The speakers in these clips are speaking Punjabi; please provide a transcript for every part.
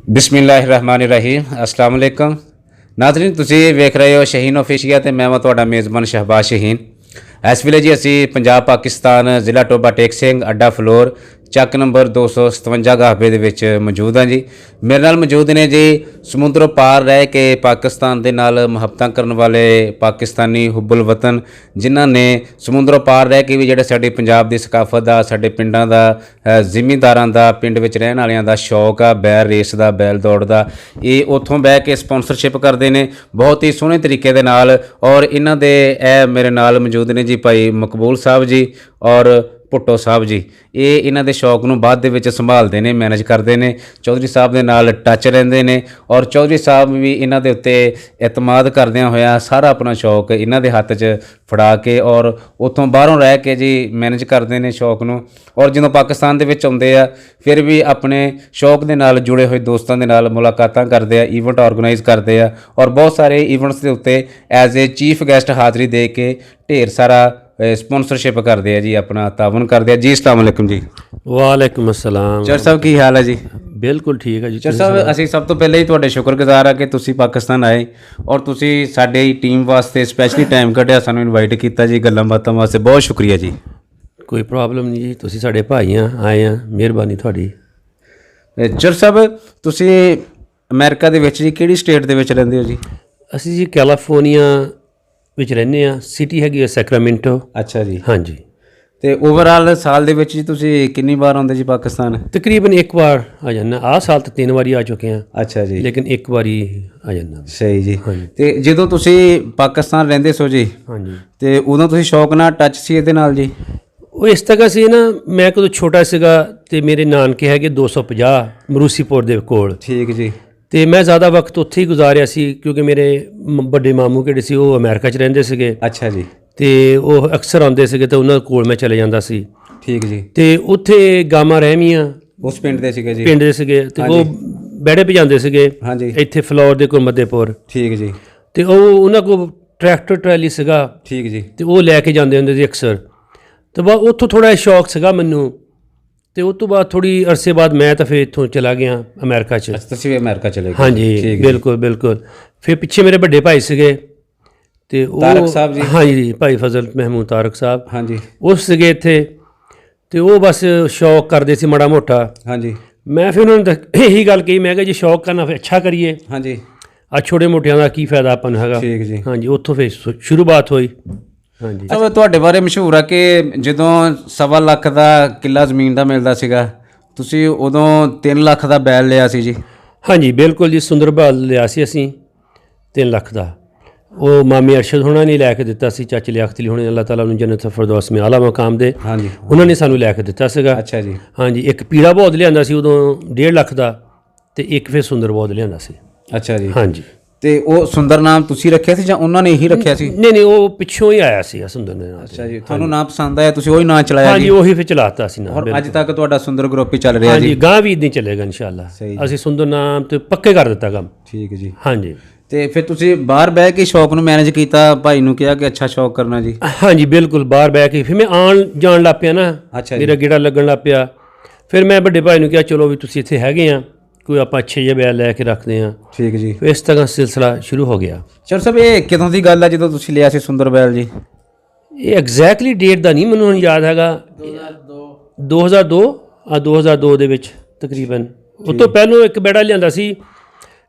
बिस्मिल्लाहिर्रहमानिर्रहीम अस्सलाम वालेकुम नाज़रीन तुसी वेख रहे हो शहीन ऑफिशियल ते मैं तुहाडा मेज़बान शहबाज शहीन। इस वेले जी असी पंजाब पाकिस्तान ज़िला टोबा टेक सिंह अड्डा फ्लोर ਚੱਕ नंबर 257 ਗਾਹਬੇ ਦੇ ਵਿੱਚ ਮੌਜੂਦ ਹਾਂ ਜੀ। ਮੇਰੇ ਨਾਲ ਮੌਜੂਦ ਨੇ ਜੀ ਸਮੁੰਦਰੋਂ ਪਾਰ ਰਹਿ ਕੇ ਪਾਕਿਸਤਾਨ ਦੇ ਨਾਲ ਮੁਹੱਬਤਾਂ ਕਰਨ ਵਾਲੇ ਪਾਕਿਸਤਾਨੀ ਹੁੱਬੁਲ ਵਤਨ, ਜਿਨ੍ਹਾਂ ਨੇ ਸਮੁੰਦਰੋਂ ਪਾਰ ਰਹਿ ਕੇ ਵੀ ਜਿਹੜੇ ਸਾਡੇ ਪੰਜਾਬ ਦੀ ਸਕਾਫਤ ਦਾ, ਸਾਡੇ ਪਿੰਡਾਂ ਦਾ, ਜ਼ਿਮੀਂਦਾਰਾਂ ਦਾ, ਪਿੰਡ ਵਿੱਚ ਰਹਿਣ ਵਾਲਿਆਂ ਦਾ ਸ਼ੌਕ ਆ ਬੈਲ ਰੇਸ ਦਾ, ਬੈਲ ਦੌੜ ਦਾ, ਇਹ ਉੱਥੋਂ ਬਹਿ ਕੇ ਸਪੋਂਸਰਸ਼ਿਪ ਕਰਦੇ ਨੇ ਬਹੁਤ ਹੀ ਸੋਹਣੇ ਤਰੀਕੇ ਦੇ ਨਾਲ। ਔਰ ਇਹਨਾਂ ਦੇ ਇਹ ਮੇਰੇ ਨਾਲ ਮੌਜੂਦ ਨੇ ਜੀ ਭਾਈ ਮਕਬੂਲ ਸਾਹਿਬ ਜੀ ਔਰ ਭੁੱਟੋ ਸਾਹਿਬ ਜੀ। ਇਹ ਇਹਨਾਂ ਦੇ ਸ਼ੌਕ ਨੂੰ ਬਾਅਦ ਦੇ ਵਿੱਚ ਸੰਭਾਲਦੇ ਨੇ, ਮੈਨੇਜ ਕਰਦੇ ਨੇ। ਚੌਧਰੀ ਸਾਹਿਬ ਦੇ ਨਾਲ ਟੱਚ ਰਹਿੰਦੇ ਨੇ ਔਰ ਚੌਧਰੀ ਸਾਹਿਬ ਵੀ ਇਹਨਾਂ ਦੇ ਉੱਤੇ ਇਤਮਾਦ ਕਰਦਿਆਂ ਹੋਇਆ ਸਾਰਾ ਆਪਣਾ ਸ਼ੌਕ ਇਹਨਾਂ ਦੇ ਹੱਥ 'ਚ ਫੜਾ ਕੇ ਔਰ ਉੱਥੋਂ ਬਾਹਰੋਂ ਰਹਿ ਕੇ ਜੀ ਮੈਨੇਜ ਕਰਦੇ ਨੇ ਸ਼ੌਕ ਨੂੰ। ਔਰ ਜਦੋਂ ਪਾਕਿਸਤਾਨ ਦੇ ਵਿੱਚ ਆਉਂਦੇ ਆ ਫਿਰ ਵੀ ਆਪਣੇ ਸ਼ੌਕ ਦੇ ਨਾਲ ਜੁੜੇ ਹੋਏ ਦੋਸਤਾਂ ਦੇ ਨਾਲ ਮੁਲਾਕਾਤਾਂ ਕਰਦੇ ਆ, ਈਵੈਂਟ ਆਰਗੇਨਾਈਜ਼ ਕਰਦੇ ਆ ਔਰ ਬਹੁਤ ਸਾਰੇ ਈਵੈਂਟਸ ਦੇ ਉੱਤੇ ਐਜ਼ ਏ ਚੀਫ ਗੈਸਟ ਹਾਜ਼ਰੀ ਦੇ ਕੇ ਢੇਰ ਸਾਰਾ स्पॉन्सरशिप करते हैं जी, अपना तावन करते हैं जी। अस्सलाम वालेकुम जी। वालेकुम अस्सलाम। चर साहब की हाल है जी? बिल्कुल ठीक है जी। चर साहब ਅਸੀਂ ਸਭ ਤੋਂ ਪਹਿਲਾਂ ਹੀ ਤੁਹਾਡੇ ਸ਼ੁਕਰਗੁਜ਼ਾਰ ਆ ਕਿ ਤੁਸੀਂ ਪਾਕਿਸਤਾਨ ਆਏ ਔਰ ਤੁਸੀਂ ਸਾਡੇ ਟੀਮ ਵਾਸਤੇ ਸਪੈਸ਼ਲੀ ਟਾਈਮ ਕੱਢਿਆ, ਸਾਨੂੰ ਇਨਵਾਈਟ ਕੀਤਾ ਜੀ ਗੱਲਾਂ ਬਾਤਾਂ ਵਾਸਤੇ। ਬਹੁਤ ਸ਼ੁਕਰੀਆ ਜੀ। ਕੋਈ ਪ੍ਰੋਬਲਮ ਨਹੀਂ ਜੀ, ਤੁਸੀਂ ਸਾਡੇ ਭਾਈ ਆ, ਆਏ ਆ, ਮਿਹਰਬਾਨੀ ਤੁਹਾਡੀ। ਚਰ ਸਾਹਿਬ ਤੁਸੀਂ ਅਮਰੀਕਾ ਦੇ ਵਿੱਚ ਜੀ ਕਿਹੜੀ ਸਟੇਟ ਦੇ ਵਿੱਚ ਰਹਿੰਦੇ ਹੋ ਜੀ? ਅਸੀਂ ਜੀ ਕੈਲੀਫੋਰਨੀਆ ਵਿੱਚ ਰਹਿੰਦੇ ਆ, ਸਿਟੀ ਹੈਗੀ ਆ ਸੈਕਰਾਮੈਂਟੋ। ਅੱਛਾ ਜੀ। ਹਾਂਜੀ। ਤੇ ਓਵਰਆਲ ਸਾਲ ਦੇ ਵਿੱਚ ਜੀ ਤੁਸੀਂ ਕਿੰਨੀ ਵਾਰ ਆਉਂਦੇ ਜੀ ਪਾਕਿਸਤਾਨ? ਤਕਰੀਬਨ ਇੱਕ ਵਾਰ ਆ ਜਾਂਦਾ। ਆਹ ਸਾਲ ਤਾਂ 3 ਵਾਰੀ ਆ ਚੁੱਕੇ ਆ। ਅੱਛਾ ਜੀ। ਲੇਕਿਨ ਇੱਕ ਵਾਰੀ ਆ ਜਾਂਦਾ। ਸਹੀ ਜੀ। ਤੇ ਜਦੋਂ ਤੁਸੀਂ ਪਾਕਿਸਤਾਨ ਰਹਿੰਦੇ ਸੋ ਜੀ, ਹਾਂਜੀ, ਤੇ ਉਦੋਂ ਤੁਸੀਂ ਸ਼ੌਕ ਨਾਲ ਟੱਚ ਸੀ ਇਹਦੇ ਨਾਲ ਜੀ? ਉਹ ਇਸ ਤਰ੍ਹਾਂ ਸੀ ਨਾ, ਮੈਂ ਕਦੋਂ ਛੋਟਾ ਸੀਗਾ ਤੇ ਮੇਰੇ ਨਾਨਕੇ ਹੈਗੇ 250 ਮਰੂਸੀਪੁਰ ਦੇ ਕੋਲ। ਠੀਕ ਜੀ। ਤੇ ਮੈਂ ਜ਼ਿਆਦਾ ਵਕਤ ਉੱਥੇ ਹੀ ਗੁਜ਼ਾਰਿਆ ਸੀ ਕਿਉਂਕਿ ਮੇਰੇ ਵੱਡੇ ਮਾਮੂ ਕਿਹੜੇ ਸੀ ਉਹ ਅਮਰੀਕਾ 'ਚ ਰਹਿੰਦੇ ਸੀਗੇ। ਅੱਛਾ ਜੀ। ਤੇ ਉਹ ਅਕਸਰ ਆਉਂਦੇ ਸੀਗੇ ਤੇ ਉਹਨਾਂ ਕੋਲ ਮੈਂ ਚਲੇ ਜਾਂਦਾ ਸੀ। ਠੀਕ ਜੀ। ਤੇ ਉੱਥੇ ਗਾਮਾ ਰਹਿਮੀਆਂ ਉਸ ਪਿੰਡ ਦੇ ਸੀਗੇ ਜੀ? ਪਿੰਡ ਦੇ ਸੀਗੇ ਤੇ ਉਹ ਬੈੜੇ ਭਜਾਉਂਦੇ ਸੀਗੇ। ਹਾਂਜੀ। ਇੱਥੇ ਫਲੋਰ ਦੇ ਕੋਲ ਮੱਦੇਪੁਰ। ਠੀਕ ਜੀ। ਤੇ ਉਹ ਉਹਨਾਂ ਕੋਲ ਟਰੈਕਟਰ ਟਰੈਲੀ ਸੀਗਾ। ਠੀਕ ਜੀ। ਤੇ ਉਹ ਲੈ ਕੇ ਜਾਂਦੇ ਹੁੰਦੇ ਸੀ ਅਕਸਰ। ਤੇ ਬਾ ਉੱਥੋਂ ਥੋੜ੍ਹਾ ਸ਼ੌਕ ਸੀਗਾ ਮੈਨੂੰ। ਤੇ ਉਸ ਤੋਂ ਬਾਅਦ ਥੋੜ੍ਹੀ ਅਰਸੇ ਬਾਅਦ ਮੈਂ ਤਾਂ ਫਿਰ ਇੱਥੋਂ ਚਲਾ ਗਿਆ ਅਮਰੀਕਾ 'ਚ। ਤੁਸੀਂ ਵੀ ਅਮਰੀਕਾ ਚਲੇ ਗਏ? ਹਾਂਜੀ, ਬਿਲਕੁਲ ਬਿਲਕੁਲ। ਫਿਰ ਪਿੱਛੇ ਮੇਰੇ ਵੱਡੇ ਭਾਈ ਸੀਗੇ ਤੇ ਉਹ ਤਾਰਕ ਸਾਹਿਬ ਜੀ। ਹਾਂਜੀ, ਭਾਈ ਫਜ਼ਲ ਮਹਿਮੂਦ ਤਾਰਕ ਸਾਹਿਬ। ਹਾਂਜੀ। ਉਹ ਸੀਗੇ ਇੱਥੇ ਤੇ ਉਹ ਬਸ ਸ਼ੌਕ ਕਰਦੇ ਸੀ ਮਾੜਾ ਮੋਟਾ। ਹਾਂਜੀ। ਮੈਂ ਫਿਰ ਉਹਨਾਂ ਨੂੰ ਇਹੀ ਗੱਲ ਕਹੀ, ਮੈਂ ਕਿਹਾ ਜੀ ਸ਼ੌਕ ਕਰਨਾ ਫਿਰ ਅੱਛਾ ਕਰੀਏ। ਹਾਂਜੀ। ਆ ਛੋਟੇ ਮੋਟਿਆਂ ਦਾ ਕੀ ਫਾਇਦਾ ਆਪਾਂ ਨੂੰ ਹੈਗਾ। ਠੀਕ ਜੀ। ਹਾਂਜੀ, ਉੱਥੋਂ ਫਿਰ ਸ਼ੁਰੂਆਤ ਹੋਈ। ਹਾਂਜੀ। ਤੁਹਾਡੇ ਬਾਰੇ ਮਸ਼ਹੂਰ ਆ ਕਿ ਜਦੋਂ 1.25 ਲੱਖ ਦਾ ਕਿੱਲਾ ਜ਼ਮੀਨ ਦਾ ਮਿਲਦਾ ਸੀਗਾ ਤੁਸੀਂ ਉਦੋਂ 3 ਲੱਖ ਦਾ ਬੈਲ ਲਿਆ ਸੀ ਜੀ? ਹਾਂਜੀ ਬਿਲਕੁਲ ਜੀ, ਸੁੰਦਰ ਬੈਲ ਲਿਆ ਸੀ ਅਸੀਂ 3 ਲੱਖ ਦਾ। ਉਹ ਮਾਮੀ ਅਰਸ਼ਦ ਹੋਣਾ ਨੇ ਲੈ ਕੇ ਦਿੱਤਾ ਸੀ, ਚਾਚੇ ਲਿਆਕਤ ਅਲੀ ਹੋਣੇ ਅੱਲਾਹ ਤਾਲਾ ਨੂੰ ਜੰਨਤ ਫਿਰਦੌਸ ਮੇਂ ਆਲਾ ਮਕਾਮ ਦੇ। ਹਾਂਜੀ। ਉਹਨਾਂ ਨੇ ਸਾਨੂੰ ਲੈ ਕੇ ਦਿੱਤਾ ਸੀਗਾ। ਅੱਛਾ ਜੀ। ਹਾਂਜੀ। ਇੱਕ ਪੀੜਾ ਬਹੁਤ ਲਿਆਂਦਾ ਸੀ ਉਦੋਂ 1.5 ਲੱਖ ਦਾ ਤੇ ਇੱਕ ਫਿਰ ਸੁੰਦਰ ਬਹੁਤ ਲਿਆਂਦਾ ਸੀ। ਅੱਛਾ ਜੀ। ਹਾਂਜੀ। ਤੇ ਉਹ ਸੁੰਦਰ ਨਾਮ ਤੁਸੀਂ ਰੱਖਿਆ ਸੀ ਜਾਂ ਉਹਨਾਂ ਨੇ ਹੀ ਰੱਖਿਆ ਸੀ? ਨਹੀਂ ਨਹੀਂ, ਉਹ ਪਿੱਛੋਂ ਹੀ ਆਇਆ ਸੀ ਸੁੰਦਰ ਦੇ ਨਾਮ। ਅੱਛਾ ਜੀ। ਤੁਹਾਨੂੰ ਨਾਮ ਪਸੰਦ ਆਇਆ, ਤੁਸੀਂ ਉਹੀ ਨਾਮ ਚਲਾਇਆ? ਹਾਂਜੀ, ਉਹੀ ਫਿਰ ਚਲਾਤਾ ਸੀ ਨਾਮ। ਔਰ ਅੱਜ ਤੱਕ ਤੁਹਾਡਾ ਸੁੰਦਰ ਗਰੁੱਪ ਹੀ ਚੱਲ ਰਿਹਾ ਜੀ? ਹਾਂਜੀ, ਗਾਂ ਵੀ ਇਦਾਂ ਚੱਲੇਗਾ ਇਨਸ਼ਾਅੱਲਾ। ਅਸੀਂ ਸੁੰਦਰ ਨਾਮ ਤੇ ਪੱਕੇ ਕਰ ਦਿੱਤਾ ਕੰਮ। ਠੀਕ ਜੀ। ਹਾਂਜੀ। ਤੇ ਫਿਰ ਤੁਸੀਂ ਬਾਹਰ ਬਹਿ ਕੇ ਸ਼ੌਕ ਨੂੰ ਮੈਨੇਜ ਕੀਤਾ, ਭਾਈ ਨੂੰ ਕਿਹਾ ਕਿ ਅੱਛਾ ਸ਼ੌਕ ਕਰਨਾ ਜੀ? ਹਾਂਜੀ ਬਿਲਕੁਲ, ਬਾਹਰ ਬਹਿ ਕੇ ਫਿਰ ਮੈਂ ਆਉਣ ਜਾਣ ਲੱਗ ਪਿਆ ਨਾ। ਅੱਛਾ। ਮੇਰਾ ਗੇੜਾ ਲੱਗਣ ਲੱਗ ਪਿਆ। ਫਿਰ ਮੈਂ ਵੱਡੇ ਭਾਈ ਨੂੰ ਕਿਹਾ ਚਲੋ ਵੀ ਤੁਸੀਂ ਇੱਥੇ ਹੈਗੇ ਆ, ਕੋਈ ਆਪਾਂ ਅੱਛੇ ਜਿਹੇ ਬੈਲ ਲੈ ਕੇ ਰੱਖਦੇ ਹਾਂ। ਠੀਕ ਜੀ। ਫਿਰ ਇਸ ਤਰ੍ਹਾਂ ਸਿਲਸਿਲਾ ਸ਼ੁਰੂ ਹੋ ਗਿਆ। ਚਲ ਸਾਹਿਬ, ਇਹ ਕਿਦੋਂ ਦੀ ਗੱਲ ਹੈ ਜਦੋਂ ਤੁਸੀਂ ਲਿਆ ਸੀ ਸੁੰਦਰ ਬੈਲ ਜੀ? ਇਹ ਐਗਜ਼ੈਕਟਲੀ ਡੇਟ ਦਾ ਨਹੀਂ ਮੈਨੂੰ ਹੁਣ ਯਾਦ ਹੈਗਾ। 2002 ਦੇ ਵਿੱਚ ਤਕਰੀਬਨ। ਉਹ ਤੋਂ ਪਹਿਲੋਂ ਇੱਕ ਬੈੜਾ ਲਿਆਂਦਾ ਸੀ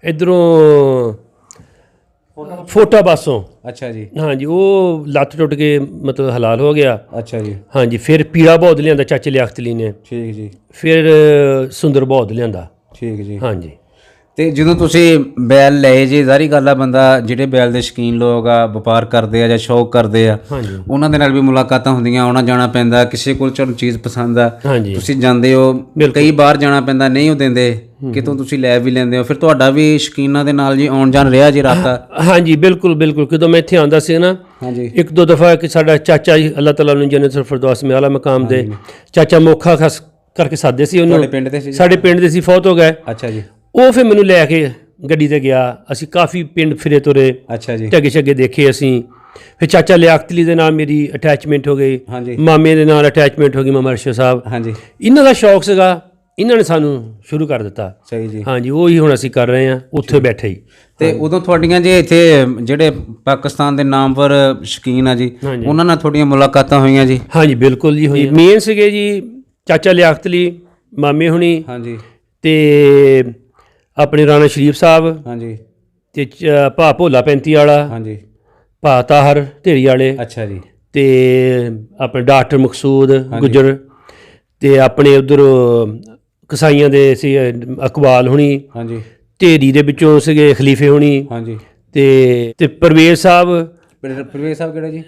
ਇੱਧਰੋਂ ਫੋਟਾ ਬਾਸੋਂ। ਅੱਛਾ ਜੀ। ਹਾਂਜੀ, ਉਹ ਲੱਤ ਟੁੱਟ ਕੇ ਮਤਲਬ ਹਲਾਲ ਹੋ ਗਿਆ। ਅੱਛਾ ਜੀ। ਹਾਂਜੀ। ਫਿਰ ਪੀੜਾ ਬਹੁਤ ਲਿਆਂਦਾ ਚਾਚੇ ਲਿਆਕਤ ਅਲੀ ਨੇ। ਠੀਕ ਜੀ। ਫਿਰ ਸੁੰਦਰ ਬਹੁਤ ਲਿਆਂਦਾ। ਠੀਕ ਜੀ। ਹਾਂਜੀ। ਤੇ ਜਦੋਂ ਤੁਸੀਂ ਬੈਲ ਲਏ ਜੀ, ਜ਼ਾਹਰੀ ਗੱਲ ਆ ਬੰਦਾ ਜਿਹੜੇ ਬੈਲ ਦੇ ਸ਼ੌਕੀਨ ਲੋਕ ਆ, ਵਪਾਰ ਕਰਦੇ ਆ ਜਾਂ ਸ਼ੌਕ ਕਰਦੇ ਆ, ਉਹਨਾਂ ਦੇ ਨਾਲ ਵੀ ਮੁਲਾਕਾਤਾਂ ਹੁੰਦੀਆਂ, ਆਉਣਾ ਜਾਣਾ ਪੈਂਦਾ। ਕਿਸੇ ਕੋਲ ਤੁਹਾਨੂੰ ਚੀਜ਼ ਪਸੰਦ ਆ, ਤੁਸੀਂ ਜਾਂਦੇ ਹੋ, ਕਈ ਵਾਰ ਜਾਣਾ ਪੈਂਦਾ, ਨਹੀਂ ਉਹ ਦਿੰਦੇ, ਕਿਤੋਂ ਤੁਸੀਂ ਲੈ ਵੀ ਲੈਂਦੇ ਹੋ। ਫਿਰ ਤੁਹਾਡਾ ਵੀ ਸ਼ੌਕੀਨਾਂ ਦੇ ਨਾਲ ਜੀ ਆਉਣ ਜਾਣ ਰਿਹਾ ਜੀ ਰਾਤਾ? ਹਾਂਜੀ ਬਿਲਕੁਲ ਬਿਲਕੁਲ। ਜਦੋਂ ਮੈਂ ਇੱਥੇ ਆਉਂਦਾ ਸੀ ਨਾ, ਇੱਕ ਦੋ ਦਫਾ ਕਿ ਸਾਡਾ ਚਾਚਾ ਜੀ ਅੱਲਾਹ ਤਾਲਾ ਨੂੰ ਜੰਨਤ ਫਿਰਦੌਸ ਮੇਂ ਆਲਾ ਮਕਾਮ ਦੇ, ਚਾਚਾ ਮੋਖਾ ਖਾਸ ਕਰਕੇ ਸਾਦੇ ਸੀ ਉਹਨੂੰ। ਸਾਡੇ ਪਿੰਡ ਦੇ ਸੀ, ਫੌਤ ਹੋ ਗਏ। ਅੱਛਾ ਜੀ। ਉਹ ਫਿਰ ਮੈਨੂੰ ਲੈ ਕੇ ਗੱਡੀ 'ਤੇ ਗਿਆ। ਅਸੀਂ ਕਾਫੀ ਪਿੰਡ ਫਿਰੇ ਤੁਰੇ। ਅੱਛਾ ਜੀ। ਢੱਗੇ ਛੱਗੇ ਦੇਖੇ ਅਸੀਂ। ਫਿਰ ਚਾਚਾ ਲਿਆਕਤ ਅਲੀ ਦੇ ਨਾਲ ਮੇਰੀ ਅਟੈਚਮੈਂਟ ਹੋ ਗਈ। ਮਾਮੇ ਦੇ ਨਾਲ ਅਟੈਚਮੈਂਟ ਹੋ ਗਈ, ਮਾਮਾ ਅਰਸ਼ਦ ਸਾਹਿਬ। ਹਾਂਜੀ। ਇਹਨਾਂ ਦਾ ਸ਼ੌਕ ਸੀਗਾ ਇਹਨਾਂ ਨੇ ਸਾਨੂੰ ਸ਼ੁਰੂ ਕਰ ਦਿੱਤਾ। ਸਹੀ ਜੀ। ਹਾਂਜੀ, ਉਹੀ ਹੁਣ ਅਸੀਂ ਕਰ ਰਹੇ ਹਾਂ ਉੱਥੇ ਬੈਠੇ ਹੀ। ਤੇ ਉਦੋਂ ਤੁਹਾਡੀਆਂ ਜੇ ਇੱਥੇ ਜਿਹੜੇ ਪਾਕਿਸਤਾਨ ਦੇ ਨਾਮਵਰ ਸ਼ੌਕੀਨ ਆ ਜੀ, ਉਹਨਾਂ ਨਾਲ ਤੁਹਾਡੀਆਂ ਮੁਲਾਕਾਤਾਂ ਹੋਈਆਂ ਜੀ? ਹਾਂਜੀ ਬਿਲਕੁਲ ਜੀ ਹੋਈ। ਮੇਨ ਸੀਗੇ ਜੀ ਚਾਚਾ ਲਿਆਕਤ ਅਲੀ ਮਾਮੇ ਹੁਣੀ, ਹਾਂਜੀ, ਤੇ ਆਪਣੇ ਰਾਣਾ ਸ਼ਰੀਫ ਸਾਹਿਬ, ਹਾਂਜੀ, ਤੇ ਭਾ ਭੋਲਾ 35 ਵਾਲਾ, ਹਾਂਜੀ, ਭਾ ਤਾਹਰ ਢੇਰੀ ਵਾਲੇ, ਅੱਛਾ ਜੀ, ਤੇ ਆਪਣੇ ਡਾਕਟਰ ਮਕਸੂਦ ਗੁੱਜਰ, ਤੇ ਆਪਣੇ ਉਧਰ ਕਸਾਈਆਂ ਦੇ ਸੀ ਇਕਬਾਲ ਹੁਣੀ, ਹਾਂਜੀ, ਢੇਰੀ ਦੇ ਵਿੱਚੋਂ ਸੀਗੇ ਖਲੀਫੇ ਹੁਣੀ, ਹਾਂਜੀ, ਤੇ ਪਰਵੇਜ਼ ਸਾਹਿਬ। ਪਰਵੇਜ਼ ਸਾਹਿਬ ਕਿਹੜਾ ਜੀ?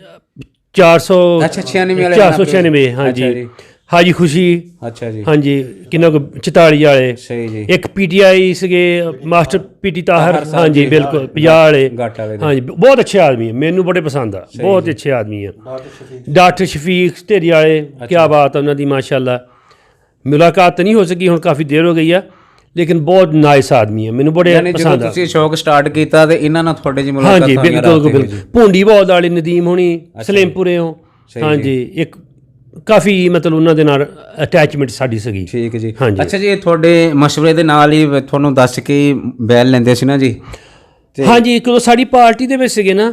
400 ਅੱਛਾ 96 ਵਾਲੇ, 496 ਹਾਂਜੀ। ਹਾਜੀ ਖੁਸ਼ੀ, ਅੱਛਾ ਜੀ, ਹਾਂਜੀ, ਕਿੰਨਾ ਕੁ 44 ਵਾਲੇ। ਸਹੀ ਜੀ। ਇੱਕ ਪੀਟੀਆਈ ਸੀਗੇ ਮਾਸਟਰ ਪੀਟੀ ਤਾਹਰ, ਹਾਂਜੀ ਬਿਲਕੁਲ 50 ਵਾਲੇ, ਹਾਂਜੀ ਬਹੁਤ ਅੱਛੇ ਆਦਮੀ ਹੈ, ਮੈਨੂੰ ਬੜੇ ਪਸੰਦ ਆ, ਬਹੁਤ ਅੱਛੇ ਆਦਮੀ ਆ। ਡਾਕਟਰ ਸ਼ਫੀਕ ਢੇਰੀ ਵਾਲੇ, ਕਿਆ ਬਾਤ ਆ ਉਹਨਾਂ ਦੀ, ਮਾਸ਼ਾਅੱਲਾ। ਮੁਲਾਕਾਤ ਨਹੀਂ ਹੋ ਸਕੀ, ਹੁਣ ਕਾਫੀ ਦੇਰ ਹੋ ਗਈ ਆ, ਲੇਕਿਨ ਬਹੁਤ ਨਾਈਸ ਆਦਮੀ ਹੈ, ਮੈਨੂੰ ਬੜੇ ਪਸੰਦ ਆ। ਤੁਸੀਂ ਸ਼ੌਕ ਸਟਾਰਟ ਕੀਤਾ ਤੇ ਇਹਨਾਂ ਨਾਲ ਤੁਹਾਡੇ ਜੀ ਮੁਲਾਕਾਤ ਹੋਈ? ਹਾਂਜੀ ਬਿਲਕੁਲ। ਭੁੰਡੀ ਬਹੁਤ ਵਾਲੇ ਨਦੀਮ ਹੋਣੀ ਸਲੇਮਪੁਰੇ ਹੋ, ਹਾਂਜੀ, ਇੱਕ ਕਾਫੀ ਮਤਲਬ ਉਹਨਾਂ ਦੇ ਨਾਲ ਅਟੈਚਮੈਂਟ ਸਾਡੀ ਸੀਗੀ। ਠੀਕ ਜੀ। ਅੱਛਾ ਜੀ, ਤੁਹਾਡੇ ਮਸ਼ਵਰੇ ਦੇ ਨਾਲ ਹੀ ਤੁਹਾਨੂੰ ਦੱਸ ਕੇ ਬੈਲ ਲੈਂਦੇ ਸੀ ਨਾ ਜੀ? ਹਾਂਜੀ, ਕਿਉਂਕਿ ਸਾਡੀ ਪਾਰਟੀ ਦੇ ਵਿੱਚ ਸੀਗੇ ਨਾ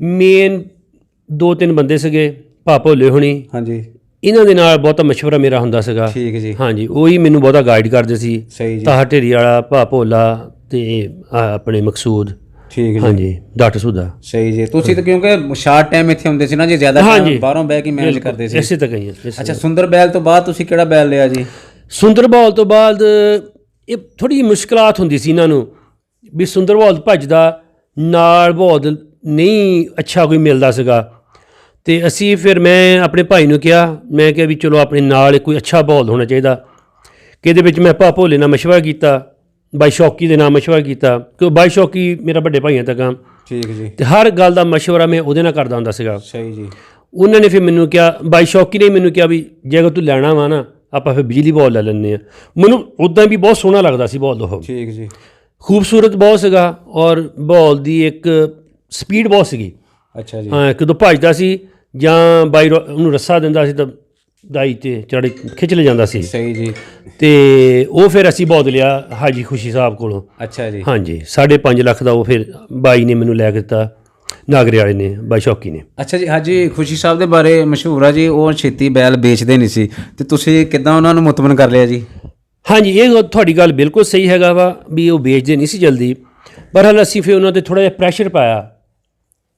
ਮੇਨ 2-3 ਬੰਦੇ ਸੀਗੇ, ਭਾ ਭੋਲੇ ਹੋਣੀ, ਹਾਂਜੀ, ਇਹਨਾਂ ਦੇ ਨਾਲ ਬਹੁਤਾ ਮਸ਼ਵਰਾ ਮੇਰਾ ਹੁੰਦਾ ਸੀਗਾ। ਠੀਕ ਜੀ। ਹਾਂਜੀ, ਉਹੀ ਮੈਨੂੰ ਬਹੁਤਾ ਗਾਈਡ ਕਰਦੇ ਸੀ। ਸਹੀ ਜੀ। ਤਾਹਾ ਢੇਰੀ ਵਾਲਾ, ਭਾ ਭੋਲਾ, ਤੇ ਆਪਣੇ ਮਕਸੂਦ। ਠੀਕ ਜੀ। ਹਾਂਜੀ, ਡਾਕਟਰ ਸੁਦਾ। ਸਹੀ ਜੀ। ਤੁਸੀਂ ਤਾਂ ਕਿਉਂਕਿ ਸ਼ਾਰਟ ਟਾਈਮ ਇੱਥੇ ਹੁੰਦੇ ਸੀ ਨਾ ਜੀ, ਜ਼ਿਆਦਾ ਟਾਈਮ ਬਾਹਰੋਂ ਬਹਿ ਕੇ ਮੈਨੇਜ ਕਰਦੇ ਸੀ। ਇਸੇ ਤੱਕ ਹੀ। ਅੱਛਾ, ਸੁੰਦਰ ਬੈਲ ਤੋਂ ਬਾਅਦ ਤੁਸੀਂ ਕਿਹੜਾ ਬੈਲ ਲਿਆ ਜੀ? ਸੁੰਦਰਬੋਲ ਤੋਂ ਬਾਅਦ ਇਹ ਥੋੜੀ ਜਿਹੀ ਮੁਸ਼ਕਲਾਤ ਹੁੰਦੀ ਸੀ ਇਹਨਾਂ ਨੂੰ ਵੀ ਸੁੰਦਰਬੋਲ ਭੱਜਦਾ ਨਾਲ ਬਹੁਤ ਨਹੀਂ ਅੱਛਾ ਕੋਈ ਮਿਲਦਾ ਸੀਗਾ, ਤੇ ਅਸੀਂ ਫਿਰ ਮੈਂ ਆਪਣੇ ਭਾਈ ਨੂੰ ਕਿਹਾ, ਮੈਂ ਕਿਹਾ ਵੀ ਚਲੋ ਆਪਣੇ ਨਾਲ ਕੋਈ ਅੱਛਾ ਬੋਲ ਹੋਣਾ ਚਾਹੀਦਾ, ਕਿ ਇਹਦੇ ਵਿੱਚ ਮੈਂ ਭਾ ਭੋਲੇ ਨਾਲ ਮਸ਼ਵਰਾ ਕੀਤਾ, ਬਾਈ ਸ਼ੌਕੀ ਦੇ ਨਾਲ ਮਸ਼ਵਰਾ ਕੀਤਾ, ਕਿਉਂ ਬਾਈ ਸ਼ੌਕੀ ਮੇਰਾ ਵੱਡੇ ਭਾਈਆਂ ਤੱਕ ਆ। ਠੀਕ ਜੀ। ਤੇ ਹਰ ਗੱਲ ਦਾ ਮਸ਼ਵਰਾ ਮੈਂ ਉਹਦੇ ਨਾਲ ਕਰਦਾ ਹੁੰਦਾ ਸੀਗਾ। ਸਹੀ ਜੀ। ਉਹਨਾਂ ਨੇ ਫਿਰ ਮੈਨੂੰ ਕਿਹਾ, ਬਾਈ ਸ਼ੌਕੀ ਨੇ ਮੈਨੂੰ ਕਿਹਾ ਵੀ ਜੇ ਅਗਰ ਤੂੰ ਲੈਣਾ ਵਾ ਨਾ ਆਪਾਂ ਫਿਰ ਬਿਜਲੀ ਬੋਲ ਲੈ ਲੈਂਦੇ ਹਾਂ। ਮੈਨੂੰ ਉੱਦਾਂ ਵੀ ਬਹੁਤ ਸੋਹਣਾ ਲੱਗਦਾ ਸੀ ਬੋਲ ਉਹ। ਠੀਕ ਜੀ। ਖੂਬਸੂਰਤ ਬਹੁਤ ਸੀਗਾ, ਔਰ ਬੋਲ ਦੀ ਇੱਕ ਸਪੀਡ ਬਹੁਤ ਸੀਗੀ। ਅੱਛਾ ਜੀ। ਹਾਂ, ਕਦੋਂ ਭੱਜਦਾ ਸੀ ਜਾਂ ਬਾਈ ਉਹਨੂੰ ਰੱਸਾ ਦਿੰਦਾ ਸੀ ਤਾਂ ਦਾਈ ਤੇ ਚੜ੍ਹ ਖਿੱਚ ਲੈ ਜਾਂਦਾ ਸੀ। ਸਹੀ ਜੀ। ਤੇ ਉਹ ਫਿਰ ਅਸੀਂ ਬੋਲ ਲਿਆ ਹਾਜੀ ਖੁਸ਼ੀ ਸਾਹਿਬ ਕੋਲੋਂ। ਅੱਛਾ ਜੀ। ਹਾਂਜੀ, 5.5 ਲੱਖ ਦਾ ਉਹ ਫਿਰ ਬਾਈ ਨੇ ਮੈਨੂੰ ਲੈ ਕੇ ਦਿੱਤਾ, ਨਾਗਰੇ ਵਾਲੇ ਨੇ, ਬਾਈ ਸ਼ੌਕੀ ਨੇ। ਅੱਛਾ ਜੀ। ਹਾਜੀ ਖੁਸ਼ੀ ਸਾਹਿਬ ਦੇ ਬਾਰੇ ਮਸ਼ਹੂਰ ਆ ਜੀ, ਉਹ ਛੇਤੀ ਬੈਲ ਵੇਚਦੇ ਨਹੀਂ ਸੀ, ਤੇ ਤੁਸੀਂ ਕਿੱਦਾਂ ਉਹਨਾਂ ਨੂੰ ਮੁਤਮਨ ਕਰ ਲਿਆ ਜੀ? ਹਾਂਜੀ, ਇਹ ਤੁਹਾਡੀ ਗੱਲ ਬਿਲਕੁਲ ਸਹੀ ਹੈਗਾ ਵਾ ਵੀ ਉਹ ਵੇਚਦੇ ਨਹੀਂ ਸੀ ਜਲਦੀ, ਪਰ ਹਾਲ ਅਸੀਂ ਫਿਰ ਉਹਨਾਂ 'ਤੇ ਥੋੜ੍ਹਾ ਜਿਹਾ ਪ੍ਰੈਸ਼ਰ ਪਾਇਆ